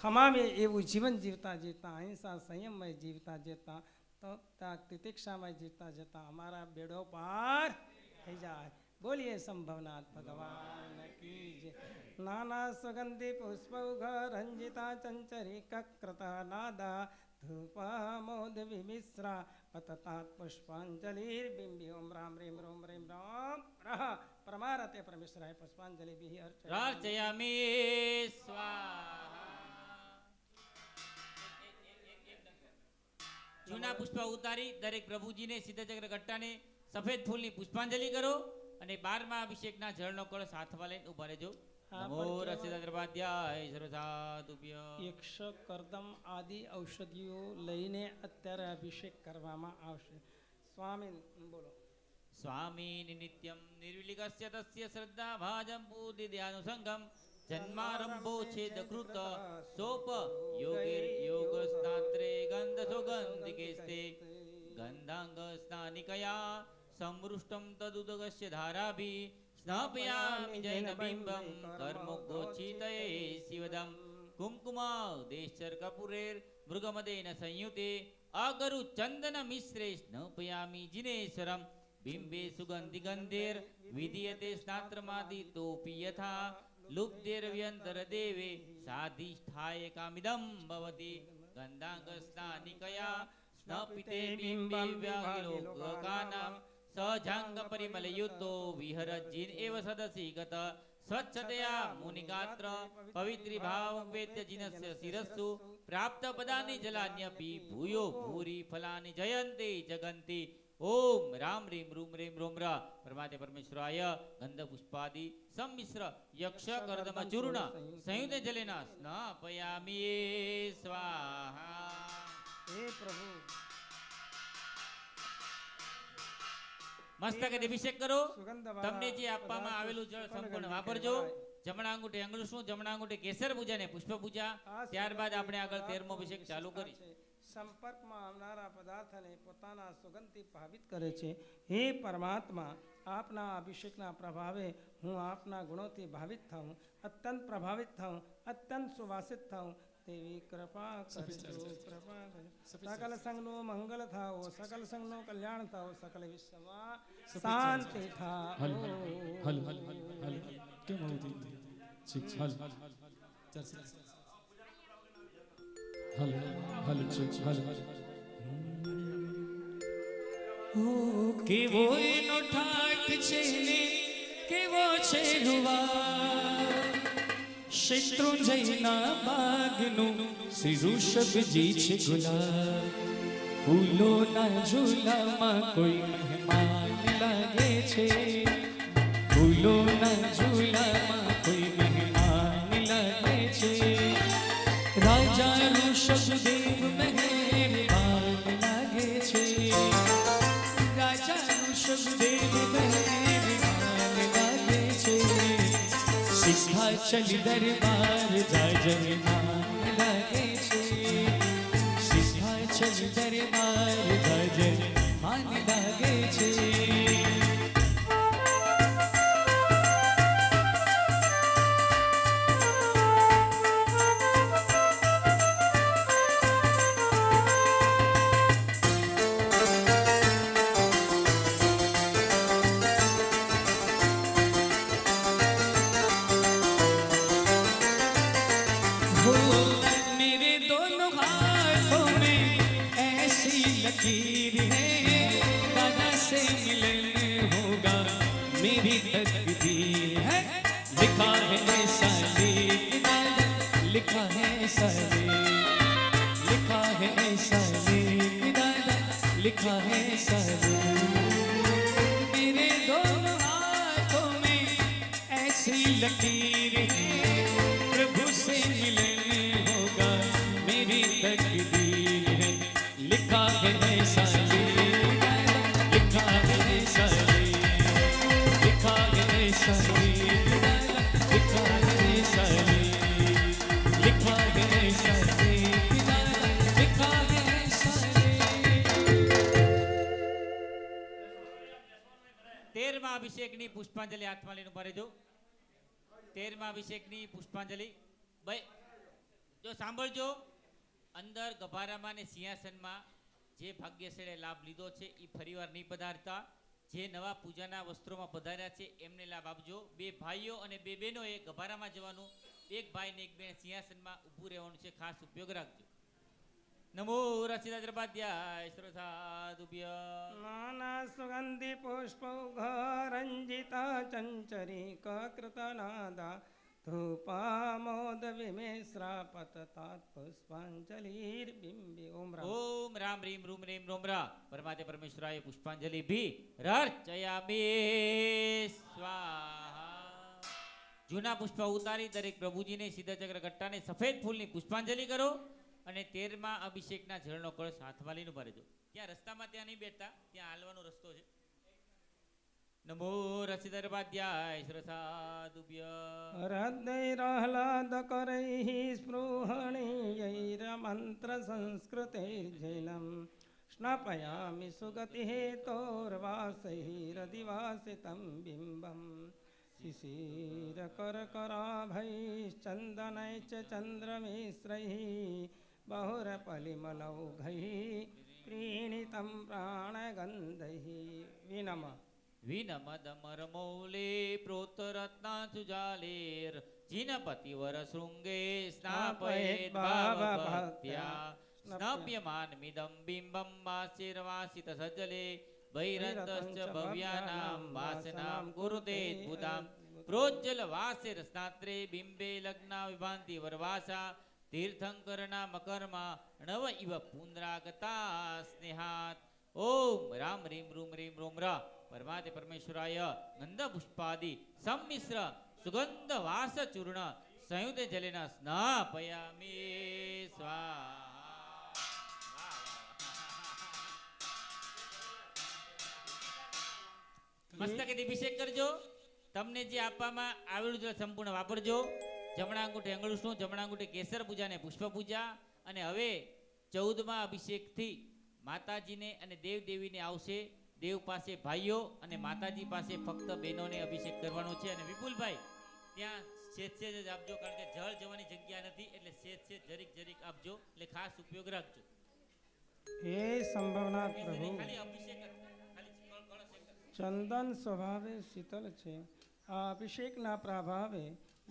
ખમામી એવું જીવન જીવતા જીવતા, અહિંસા સંયમમય જીવતા જીવતા, તપ તિતિક્ષામય જીવતા જતા અમારા બેડો પાર થઈ જાય. બોલીએ સંભવનાથ ભગવાન કી જય. નાના સુગંધી પુષ્પૌઘ રંજિતા ચંચરી કૃતા નાદા ધૂપમોદ વિમિશ્રા પતતાત પુષ્પાંજલિર્બિંબી ઓમ રામ રીમ રોમ રીમ રામ રહ પરમારતે પરમેશ્વરાય પુષ્પાંજલિ રાર્ચયામિ સ્વાહા. જૂના પુષ્પ ઉતારી દરેક પ્રભુજીને સિદ્ધચક્ર ગટ્ટાને સફેદ ફૂલની પુષ્પાંજલિ કરો અને 12મા અભિષેકના જળનો કળશ હાથમાં લઈને ઉભા રહેજો. નમો રસિદ્રવાદ્યાય સર્વસાધુભ્ય. યક્ષ કરદમ આદિ ઔષધિઓ લઈને અત્યારે અભિષેક કરવામાં આવશે. સ્વામી બોલો. સ્વામી નિત્યમ નિર્વિલિકસ્ય તસ્ય શ્રદ્ધા ભાજમ બુદ્ધિ ધ્યાનુસંગમ જન્મારંભો છેદકૃત સોપ યોગિર યોગસ્નાત્રે ગંધ સુગંધિકેસ્તે ગંધાંગ સ્નાનિકયા સમૃષ્ટમ તદુદગસ્ય ધારાભી સ્નાપયામિ જૈન બિંબમ કર્મોગોચિતયે શિવદમ કુમકુમા દેશર કપુરેર મૃગમદેન સંયુતે અગરુ ચંદન મિશ્રે સ્નાપયામિ જિનેશ્વરમ બિંબે સુગંધિ ગંધેર વિધીયતે સ્નાત્રમાદિ તોપી યથા લુપ્તેર્વ્યંતર દેવે સાધિષ્ઠાય કામિદમ ભવતી ગંધાંગ સ્નાનિકયા સ્નપિતે બિંબે વ્યાલોકાનામ સજાંગ પરિમલયુતો વિહરજ્જીન એવ સદસી ગત स्वच्छतया मुनिगात्र पवित्री भाव वेद्य जिनस्य शिरस्सु प्राप्त पदानि जलान्यपि भूयो भूरि फलानि जयन्ति जगन्ति ओम राम ह्रीं रूम ह्रीं रोम र परमात्मा परमेश्वराय गंध पुष्पादि सम्मिश्र यक्ष कर्दम चूर्ण संयुक्त जलेन स्नापयामि स्वाहा। हे प्रभु મસ્તકે અભિષેક કરો। સુગંધવાળા તમને જે આપવામાં આવેલું જળ સંપૂર્ણ વાપરજો। જમણા અંગૂઠે અંગુલશું, જમણા અંગૂઠે કેસર પૂજા ને પુષ્પ પૂજા, ત્યારબાદ આપણે આગળ 13મો અભિષેક ચાલુ કરી। સંપર્કમાં આવનારા પદાર્થને પોતાના સુગંધથી પ્રભાવિત કરે છે। હે પરમાત્મા, આપના અભિષેકના પ્રભાવે હું આપના ગુણોથી ભાવિત થાઉં, અત્યંત પ્રભાવિત થાઉં, અત્યંત સુવાસિત થાઉં તેવી કૃપા કરજો, કૃપા કરજો। સકલ સંગનું મંગલ થાઓ, સકલ સંગનું કલ્યાણ થાઓ, સકલ વિશ્વમાં શાંતિ થાઓ। હલ હલ હલ હલ કેમ આવું થયું? ઠીક હલ હલ હલ ઠીક હલ ઓ કેવો એનો ઠાઠ છે ને કેવો છે રૂવા શત્રુંજયના બાગનું શ્રી ઋષભજી છે ગુલાબ ફૂલોના ઝૂલામાં કોઈ મહેમાન લાગે છે ફૂલોના ઝૂલામાં કોઈ મહેમાન લાગે છે રાજા ઋષભદેવ મહેરબાન લાગે છે રાજા ઋષભદેવ મહેરબાન લાગે છે સિંહાચલ દરબાર જાજરમાન લાગે છે સિંહાચલ દરબાર જાજરમાન લાગે છે। मेरे दोनों हाथों में ऐसी लकीर है दादा से मिलन होगा मेरी तकदीर है लिखा है ऐसा लेख दादा लिखा है ऐसा लिखा है ऐसा लेख दादा लिखा है ऐसा मेरे दोनों हाथों में ऐसी लकीर है प्रभु से मिलन होगा मेरी तकदीर है लिखा है ऐसा लिखा है ऐसा लिखा है ऐसा लिखा है ऐसा लिखा है ऐसा लिखा है ऐसा। 13મા અભિષેકની પુષ્પાંજલિ હાથમાં લઈને ઉભા રહેજો। 13મા અભિષેકની પુષ્પાંજલિ ભાઈ જો સાંભળજો, અંદર ગભારામાં ને સિંહાસનમાં જે ભાગ્યશાળે લાભ લીધો છે એ ફરીવાર નહીં પધારતા। જે નવા પૂજાના વસ્ત્રોમાં પધાર્યા છે એમને લાભ આપજો। બે ભાઈઓ અને બે બહેનોએ ગભારામાં જવાનું, એક ભાઈ ને એક બેન સિંહાસનમાં ઊભું રહેવાનું છે, ખાસ ઉપયોગ રાખજો। નમો રસિતા દ્રપાધ્યાય શ્રોતાદુભ્ય નાના સુગંધિ પુષ્પૌઘ રંજિતા ચંચરીક કૃતનાદા ધૂપામોદ વિમેશ્રા પતતાત પુષ્પાંજલિર્બિંબી। ઓમ રામ ओम राम ह्रीं रूम ह्रीं रोम र परमात्मा परमेश्वराय पुष्पांजलि भी अर्चयामि स्वाहा। जूना पुष्प उतारी दरेक प्रभुजीने सीधा चक्र कट्टाने सफेद फूलनी पुष्पांजलि करो અને 13મા અભિષેકના જળનો કળશ હાથમાં લઈને ઉભા રહેજો। ત્યાં રસ્તામાં ત્યાં નહીં બેઠતા, ત્યાં હાલવાનો રસ્તો છે। નમો રસિદર્પાધ્યાય શ્રસાદુભ્ય હૃદયૈરાહ્લાદ કરૈઃ સ્પૃહણીયૈર્મંત્ર સંસ્કૃતૈર્જૈલમ સ્નાપયામિ સુગતિ હેતોર્વાસૈરધિવાસિतं બિંબમ शिशिरकरकराभैश्चन्दनैश्च चन्द्रमिश्रैः बहुरपलिमलौघैः प्रीणितं प्राणगन्धैः। विनमः विनमदमरमौले प्रोत्तरत्नाचुजालेर् जिनपतिवर शृङ्गे स्नापयेत् भावभक्त्या स्नाप्यमानमिदं बिम्बं वासिरवासितसज्जले भैरन्तश्च भव्यानां वासनां कुरुते द्भुतां પ્રોજ્જલ વાસે રસનાત્રે બિંબે લગ્ન વિભાંતિ વરવાસા તીર્થંકરના મકરમાં નવ ઇવ પુનરાગતા સ્નેહાત ઓમ રામ રીમ રૂમ રીમ રોમ ર પરમાતે પરમેશ્વરાય ગંધ પુષ્પાદિ સંમિશ્ર સુગંધ વાસ ચૂર્ણ સંયુતે જલેન સ્નાપયામિ સ્વાહા. મસ્તકે અભિષેક કરજો. તમને જે આપવામાં આવેલું છે સંપૂર્ણ વાપરજો. જમણા અંગૂઠે અંગળુષ્ણું, જમણા અંગૂઠે કેસર પૂજા ને પુષ્પ પૂજા. અને હવે 14મા અભિષેકથી માતાજીને અને દેવ દેવીને આવશે. દેવ પાસે ભાઈઓ અને માતાજી પાસે ફક્ત બહેનોને અભિષેક કરવાનો છે. અને વિપુલભાઈ ત્યાં સેજ સેજ જ આપજો, કારણ કે જળ જવાની જગ્યા નથી, એટલે સેજ સેજ જરીક જરીક આપજો, એટલે ખાસ ઉપયોગ રાખજો. હે સંભવનાથ પ્રભુ, ખાલી અભિષેક જ, ખાલી કળશ એક જ. ચંદન સ્વભાવે શીતલ છે. આ અભિષેકના પ્રભાવે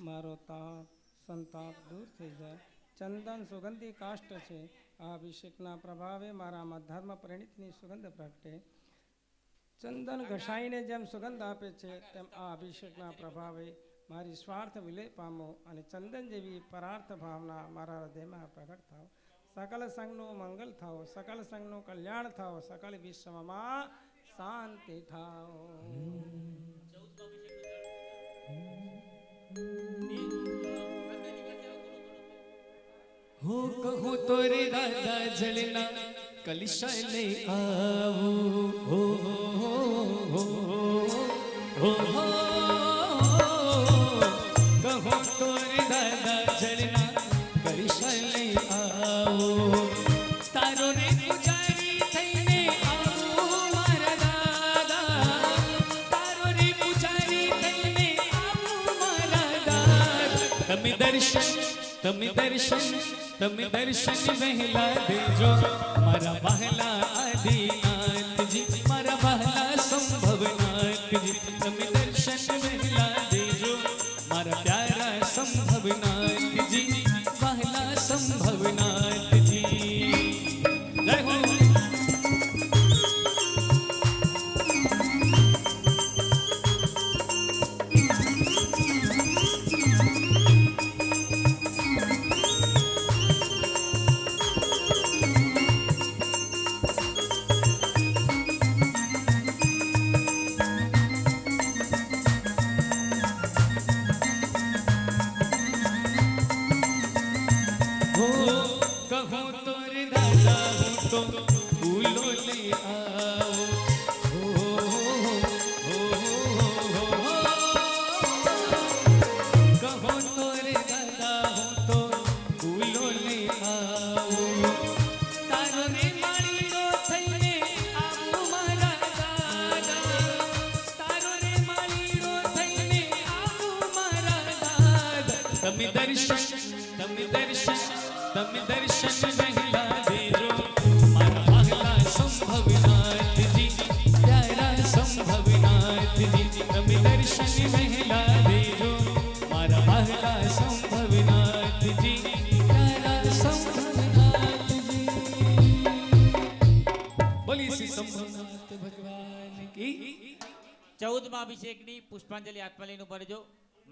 મારો તાપ સંતાપ દૂર થઈ જાય. ચંદન સુગંધી કાષ્ટ છે. આ અભિષેકના પ્રભાવે મારામાં ધર્મ પરિણીતની સુગંધ પ્રગટે. ચંદન ઘસાઈને જેમ સુગંધ આપે છે, તેમ આ અભિષેકના પ્રભાવે મારી સ્વાર્થ વિલય પામો અને ચંદન જેવી પરાર્થ ભાવના મારા હૃદયમાં પ્રગટ થાવ. સકલ સંઘનું મંગલ થાવ, સકલ સંઘનું કલ્યાણ થાવ, સકલ વિશ્વમાં શાંતિ થાવ. हो कहूँ तोरे दादा जलना कलिशा ले आऊं हो हो हो हो कहूँ तोरे दादा जलना कलिशा ले आऊं तारो रे पुजारी थईने आऊं मारा दादा तारो रे पुजारी थईने आऊं मारा दादा તમે દર્શન વહેલા દેજો મારા વહાલા આદિનાથજી મારા વહાલા સંભવનાથજી તમે દર્શન વહેલા દેજો મારા પ્યારા સંભવનાથજી વહાલા સંભવનાથજી જય હો. कहूँ तोरे दादा हूँ तो फूलो ले आओ हो हो हो कहूँ तोरे दादा हूँ तो फूलो ले आओ तारो रे माळीनो थईने आऊं मारा दादा तारो रे माळीनो थईने आऊं मारा दादा તમે દર્શન વહેલા દેજો મારા વહાલા સંભવનાથજી પ્યારા સંભવનાથજી તમે દર્શન વહેલા દેજો મારા વહાલા સંભવનાથજી પ્યારા સંભવનાથજી. બોલી શ્રી સંભવનાથ ભગવાન કી. 14મા અભિષેકની પુષ્પાંજલિ હાથમાં લઈને ઉભા રહેજો.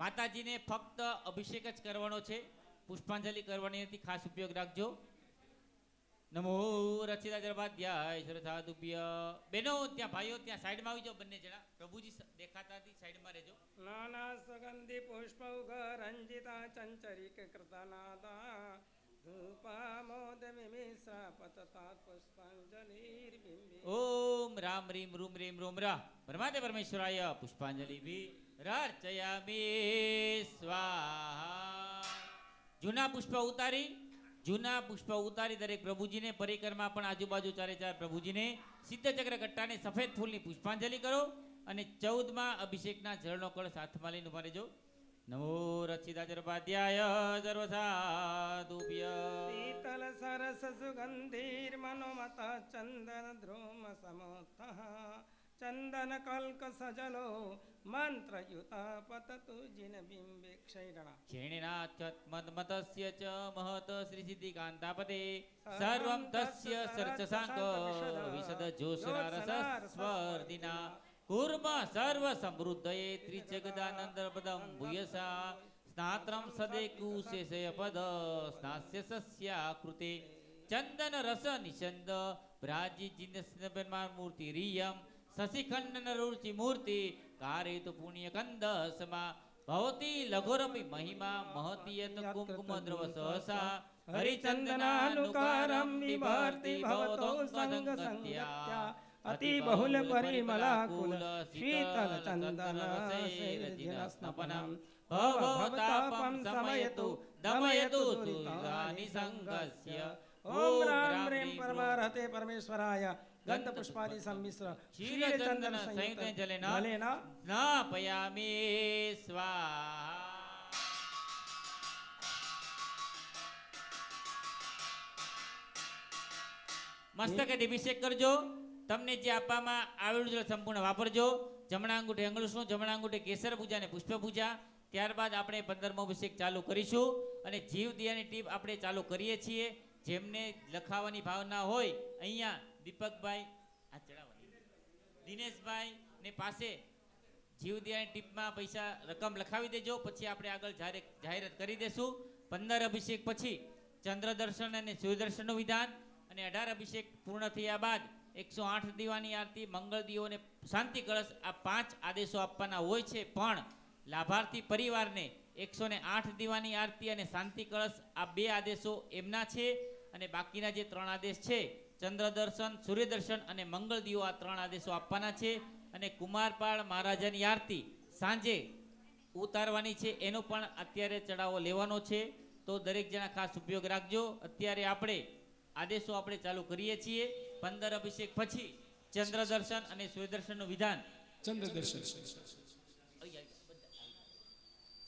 માતાજીને ફક્ત અભિષેક જ કરવાનો છે, પુષ્પાંજલિ કરવાની નથી, ખાસ ઉપયોગ રાખજો. નમો રચિતા જરવાધ્યાય સરસાદુભ્ય. બેનો ત્યાં ભાઈઓ ત્યાં સાઈડમાં આવી જાઓ, બંને જણા પ્રભુજી દેખાતા નથી, સાઈડમાં રહેજો. નાના સુગંધી પુષ્પ રંજિતા ચંચરિક કૃતનાદા ધૂપામોદ મિમિસા પતતા પુષ્પાંજલિર્બિંબિ. ઓમ રામ રીમ રૂમ રીમ રોમ ર પરમાતે પરમેશ્વરાય પુષ્પાંજલિ ભી રાર્ચયામિ સ્વાહા. જૂના પુષ્પ ઉતારી દરેક પ્રભુજીને પરિક્રમા પણ આજુબાજુ ચારે ચાર પ્રભુજીને સિદ્ધ ચક્ર કટ્ટાને સફેદ ફૂલની પુષ્પાંજલિ કરો. અને 14મા અભિષેકના જળનો કળશ હાથમાં લઈને ઉભા રહેજો. નમો રચિતા જરપાધ્યાય સર્વસાધુભ્ય. શીતલ સરસ સુગંધીર મનોમત ચંદન ધ્રુમ સમોત્તઃ ચંદન કલ્ક સજલો મંત્રયુતા પતતુ જિન બિંબે ક્ષૈરણા. ક્ષેણિનાથ્યત્મદમતસ્ય ચ મહત શ્રી સિદ્ધિકાંતાપતે સર્વં તસ્ય સર્ચસાંક વિશદ જોષના રસસ્વર્ધિના કુર્મ સર્વ સમૃદ્ધયે ત્રિજગદાનંદ પદમ ભૂયસા સ્નાત્રમ સદેકુ શેષય પદ સ્નાસ્ય સસ્યાકૃતે ચંદન રસ નિષંદ ભ્રાજી જિન્દસ્નબેન્માન મૂર્તિ રિયમ શશિખંડન રુચિ મૂર્તિ કારેતુ પુણ્ય કંદ સમા ભવતી લઘુરપી મહિમા મહતીયત કુંકુમ દ્રવ સહસા હરિચંદનાનુકારમ વિભર્તિ ભવતો સંગ સંત્યા અતિ બહુલ પરિમલાકુલ શીતલ ચંદન શૈરજિનસ્નપનમ ભવતાપમ સમયતુ દમયતુ સુરાની સંગસ્ય ઓમ રામ રેમ પરમારહતે પરમેશ્વરાય ગંધ પુષ્પાદિ સંમિશ્ર ક્ષીર ચંદન સંયુક્ત જલેના સ્નાપયામિ સ્વાહા. મસ્તકે અભિષેક કરજો. તમને જે આપવામાં આવેલું છે સંપૂર્ણ વાપરજો. જમણા અંગૂઠે અંગળુષ્ણુ, જમણા અંગૂઠે કેસર પૂજા અને પુષ્પ પૂજા. ત્યારબાદ આપણે 15મો અભિષેક ચાલુ કરીશું અને જીવ દિયાની ટીપ આપણે ચાલુ કરીએ છીએ. જેમને લખાવાની ભાવના હોય અહીંયા દીપકભાઈ આ ચડાવવાની દિનેશભાઈ ને પાસે જીવ દિયાની ટીપમાં પૈસા રકમ લખાવી દેજો. પછી આપણે આગળ જાહેરાત કરી દેશું. 15 અભિષેક પછી ચંદ્ર દર્શન અને સૂર્ય દર્શનનું વિધાન અને 18 અભિષેક પૂર્ણ થયા બાદ 108 દીવાની આરતી, મંગળ દીવો અને શાંતિ કળશ આ 5 આદેશો આપવાના હોય છે. પણ લાભાર્થી પરિવારને 108 દીવાની આરતી અને શાંતિ કળશ આ 2 આદેશો એમના છે અને બાકીના જે 3 આદેશ છે ચંદ્ર દર્શન, સૂર્ય દર્શન અને મંગળ દીવો આ 3 આદેશો આપવાના છે. અને કુમારપાળ મહારાજાની આરતી સાંજે ઉતારવાની છે, એનો પણ અત્યારે ચડાવો લેવાનો છે. તો દરેક જણા ખાસ ઉપયોગ રાખજો. અત્યારે આપણે આદેશો આપણે ચાલુ કરીએ છીએ. 15 અભિષેક પછી ચંદ્ર દર્શન અને સૂર્ય દર્શનનું વિધાન. ચંદ્ર દર્શન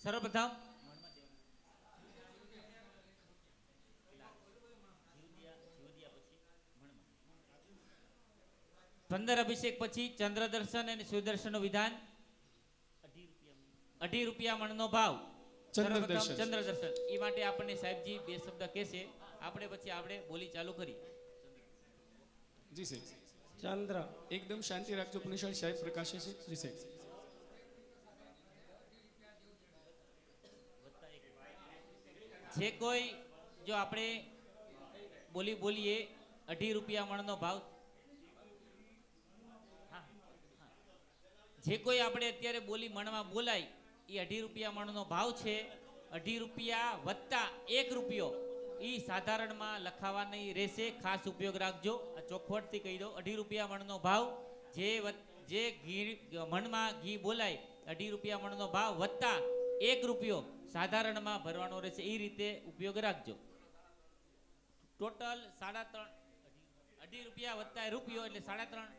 સર્વપ્રથમ 15 અભિષેક પછી ચંદ્ર દર્શન અને સૂર્ય દર્શનનું વિધાન. 2.5 રૂપિયા મણનો ભાવ. સર્વપ્રથમ ચંદ્ર દર્શન એ માટે આપણને સાહેબજી 2 શબ્દ કહેશે. આપણે પછી આપણે બોલી ચાલુ કરી. જી સાહેબ. ચંદ્ર એકદમ શાંતિ રાખજો. પુનિશાળી સાહેબ પ્રકાશે છે. જી સાહેબ. જે કોઈ જો આપણે બોલીએ 2.5 રૂપિયા મણનો ભાવ. જે કોઈ આપણે અત્યારે બોલી મણમાં બોલાય એ 2.5 રૂપિયા મણનો ભાવ છે. 2.5 રૂપિયા વત્તા 1 રૂપિયો એ સાધારણમાં લખાવાની રહેશે. ખાસ ઉપયોગ રાખજો. આ ચોખવટથી કહી દો. 2.5 રૂપિયા મણનો ભાવ જે ઘી મણમાં ઘી બોલાય 2.5 રૂપિયા મણનો ભાવ વત્તા 1 રૂપિયો સાધારણમાં ભરવાનો રહેશે. એ રીતે ઉપયોગ રાખજો. ટોટલ 3.5 2.5 રૂપિયા વત્તા રૂપિયો એટલે 3.5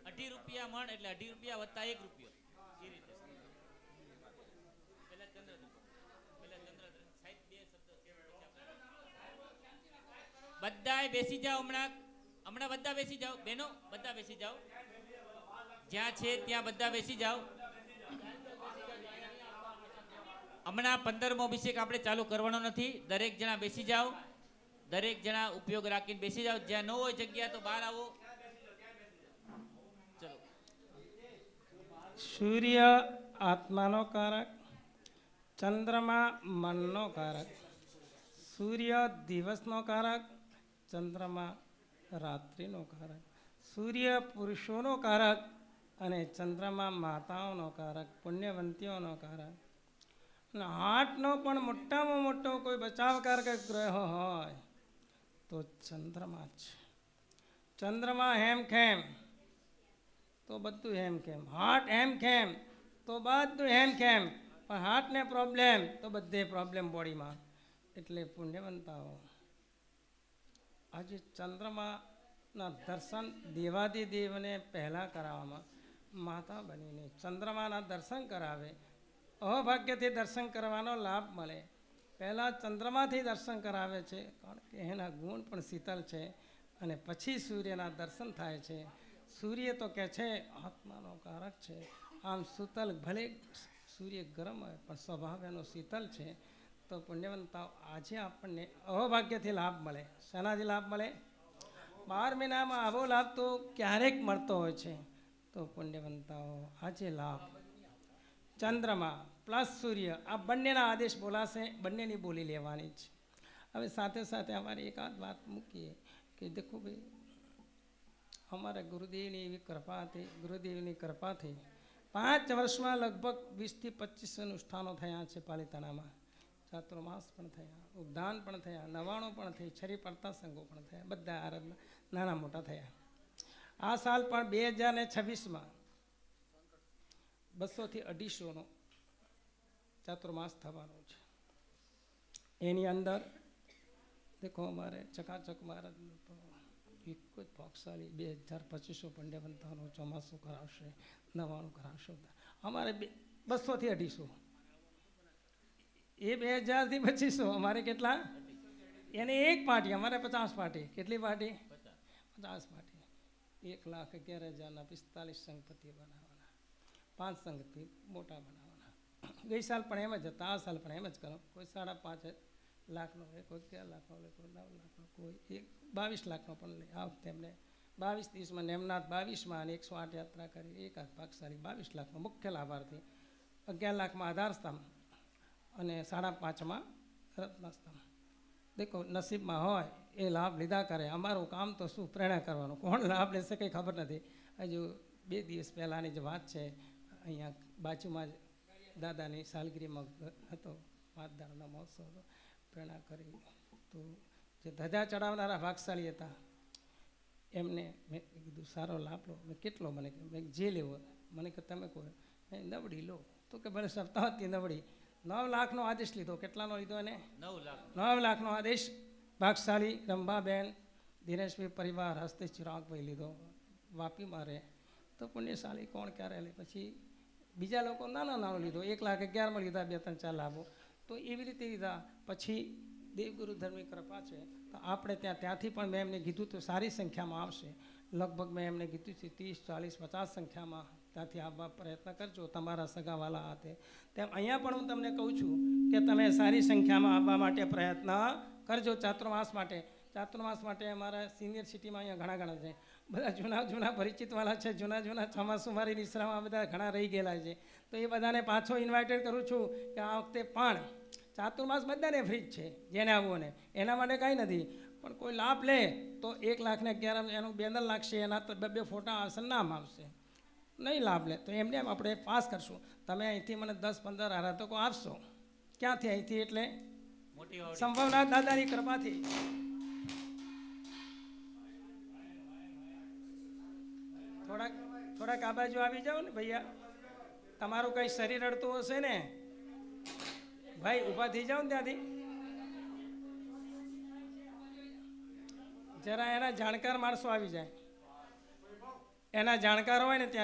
2.5 રૂપિયા મણ એટલે 2.5 રૂપિયા વત્તા 1 રૂપિયો એ રીતે. પહેલા ચંદ્ર સાહેબ 2 શબ્દ બધાય બેસી જાઓ. હમણાં બધા બેસી જાઓ. બેનો બધા બેસી જાઓ. જ્યાં છે ત્યાં બધા બેસી જાઓ. હમણાં 15મો અભિષેક આપણે ચાલુ કરવાનો નથી. દરેક જણા બેસી જાઓ. દરેક જણા ઉપયોગ રાખીને બેસી જાઓ. જ્યાં ન હોય જગ્યા તો બહાર આવો. ચલો. સૂર્ય આત્માનો કારક, ચંદ્રમા મનનો કારક. સૂર્ય દિવસનો કારક, ચંદ્રમા રાત્રિનો કારક. સૂર્ય પુરુષોનો કારક અને ચંદ્રમા માતાઓનો કારક, પુણ્યવંતીઓનો કારક. અને 8નો પણ મોટામાં મોટો કોઈ બચાવકારક ગ્રહ હોય તો ચંદ્રમા જ છે. ચંદ્રમા હેમખેમ તો બધું હેમખેમ. 8 હેમખેમ તો બધું હેમખેમ. પણ 8ને પ્રોબ્લેમ તો બધે પ્રોબ્લેમ બોડીમાં. એટલે પુણ્યવંતાઓ આજે ચંદ્રમાના દર્શન દેવાદિદેવને પહેલાં કરાવવામાં માતા બનીને ચંદ્રમાના દર્શન કરાવે. અભાગ્યથી દર્શન કરવાનો લાભ મળે. પહેલાં ચંદ્રમાથી દર્શન કરાવે છે, કારણ કે એના ગુણ પણ શીતલ છે. અને પછી સૂર્યના દર્શન થાય છે. સૂર્ય તો કહે છે આત્માનો કારક છે. આમ શીતલ, ભલે સૂર્ય ગરમ હોય પણ સ્વભાવ એનો શીતલ છે. તો પુણ્યવંતાઓ આજે આપણને અભાગ્યથી લાભ મળે. શેનાથી લાભ મળે? 12 મહિનામાં આવો લાભ તો ક્યારેક મળતો હોય છે. તો પુણ્યવંતાઓ આજે લાભ ચંદ્રમા પ્લસ સૂર્ય આ બંનેના આદેશ બોલાશે, બંનેની બોલી લેવાની છે. હવે સાથે સાથે અમારી એકાદ વાત મૂકીએ કે દેખો ભાઈ, અમારા ગુરુદેવની એવી કૃપા હતી, ગુરુદેવની કૃપાથી 5 વર્ષમાં લગભગ 20 થી 25 અનુષ્ઠાનો થયા છે. પાલિતાણામાં ચાતુર્માસ પણ થયા, ઉદ્યાન પણ થયા, નવાણો પણ થઈ, છરી પડતા સંઘો પણ થયા, બધા આરાધના નાના મોટા થયા. આ સાલ પણ 2026માં 200 થી 250નો ચાતુર્માસ થવાનો છે. એની અંદર દેખો અમારે ચકાચક મહારાજનું તો એક જ ભાગશાળી 2025 પુણ્યવંતાનો ચોમાસું કરાવશે, નવાણું કરાવશે. અમારે 200 થી 250, એ 2000 થી 2500, અમારે કેટલા? એને એક પાર્ટી, અમારે 50 પાર્ટી. કેટલી પાર્ટી? 50 પાર્ટી. 1,11,045 સંઘપતિ બનાવવાના, 5 સંઘથી મોટા બનાવવાના. ગઈ સાલ પણ એમ જ હતા, આ સાલ પણ એમ જ કરો. કોઈ 5.5 લાખનો લે, કોઈ 11 લાખનો લે, કોઈ 9 લાખનો, કોઈ 22 લાખનો પણ લે. આ વખતે એમને 22-30માં નેમનાથ 22માં અને 108 યાત્રા કરી, એકાદ ભાગશાળી 22 લાખનો મુખ્ય લાભાર્થી, 11 લાખમાં આધાર સ્તંભ અને 5.5માં રત્ન સ્તંભ. દેખો નસીબમાં હોય એ લાભ લીધા કરે. અમારું કામ તો શું, પ્રેરણા કરવાનું. કોણ લાભ લેશે કંઈ ખબર નથી. હજુ 2 દિવસ પહેલાંની જે વાત છે, અહીંયા બાજુમાં જ દાદાની સાલગીરીમાં હતો, 5 દાડાનો મહોત્સવ હતો. પ્રેરણા કરી તો જે ધજા ચડાવનારા ભાગશાળી હતા એમને મેં કીધું સારો લાભ લો. મેં કેટલો? મને મેં જે લેવો. મને કે તમે કહો. નબળી લો. તો કે ભલે સપ્તાહથી નબળી. 9 લાખનો આદેશ લીધો. કેટલાનો લીધો એને? 9 લાખનો આદેશ ભાગશાળી રંભાબેન દિનેશભાઈ પરિવાર હસ્તે ચિરાગભાઈ લીધો. વાપીમાં રહે તો પુણ્યશાળી કોણ ક્યારે લે. પછી બીજા લોકો નાનો લીધો. 1,11,000માં લીધા, 2-3-4 લાભો. તો એવી રીતે લીધા. પછી દેવગુરુ ધર્મની કૃપા છે તો આપણે ત્યાંથી પણ મેં એમને કીધું તો સારી સંખ્યામાં આવશે. લગભગ મેં એમને કીધું છે 30, 40, 50 સંખ્યામાં ત્યાંથી આવવા પ્રયત્ન કરજો, તમારા સગાવાલા હાથે. તેમ અહીંયા પણ હું તમને કહું છું કે તમે સારી સંખ્યામાં આવવા માટે પ્રયત્ન કરજો. ચાતુર્માસ માટે અમારા સિનિયર સિટીમાં અહીંયા ઘણા છે. બધા જૂના પરિચિતવાળા છે. જૂના ચોમાસું મારી નિશ્રામાં બધા ઘણા રહી ગયેલા છે. તો એ બધાને પાછો ઇન્વાઇટેડ કરું છું કે આ વખતે પણ ચાતુર્માસ બધાને ફ્રી જ છે, જેને આવવું ને એના માટે કાંઈ નથી. પણ કોઈ લાભ લે તો 1,11,000 એનું બેનર લાગશે, એના તો 2 ફોટા આવશે, નામ આવશે. નહીં લાભ લે તો એમને આપણે પાસ કરશું. તમે અહીંથી મને 10-15 આરાધકો આપશો. ક્યાંથી? અહીંથી એટલે સંભવનાથ દાદાની કૃપાથી. થોડાક આ બાજુ આવી જાઓ ને ભૈયા. તમારું કંઈ શરીર અડતું હશે ને ભાઈ, ઊભા થઈ જાઓ ને ત્યાંથી. જરા એના જાણકાર માણસો આવી જાય, એના જાણકાર હોય ને ત્યાં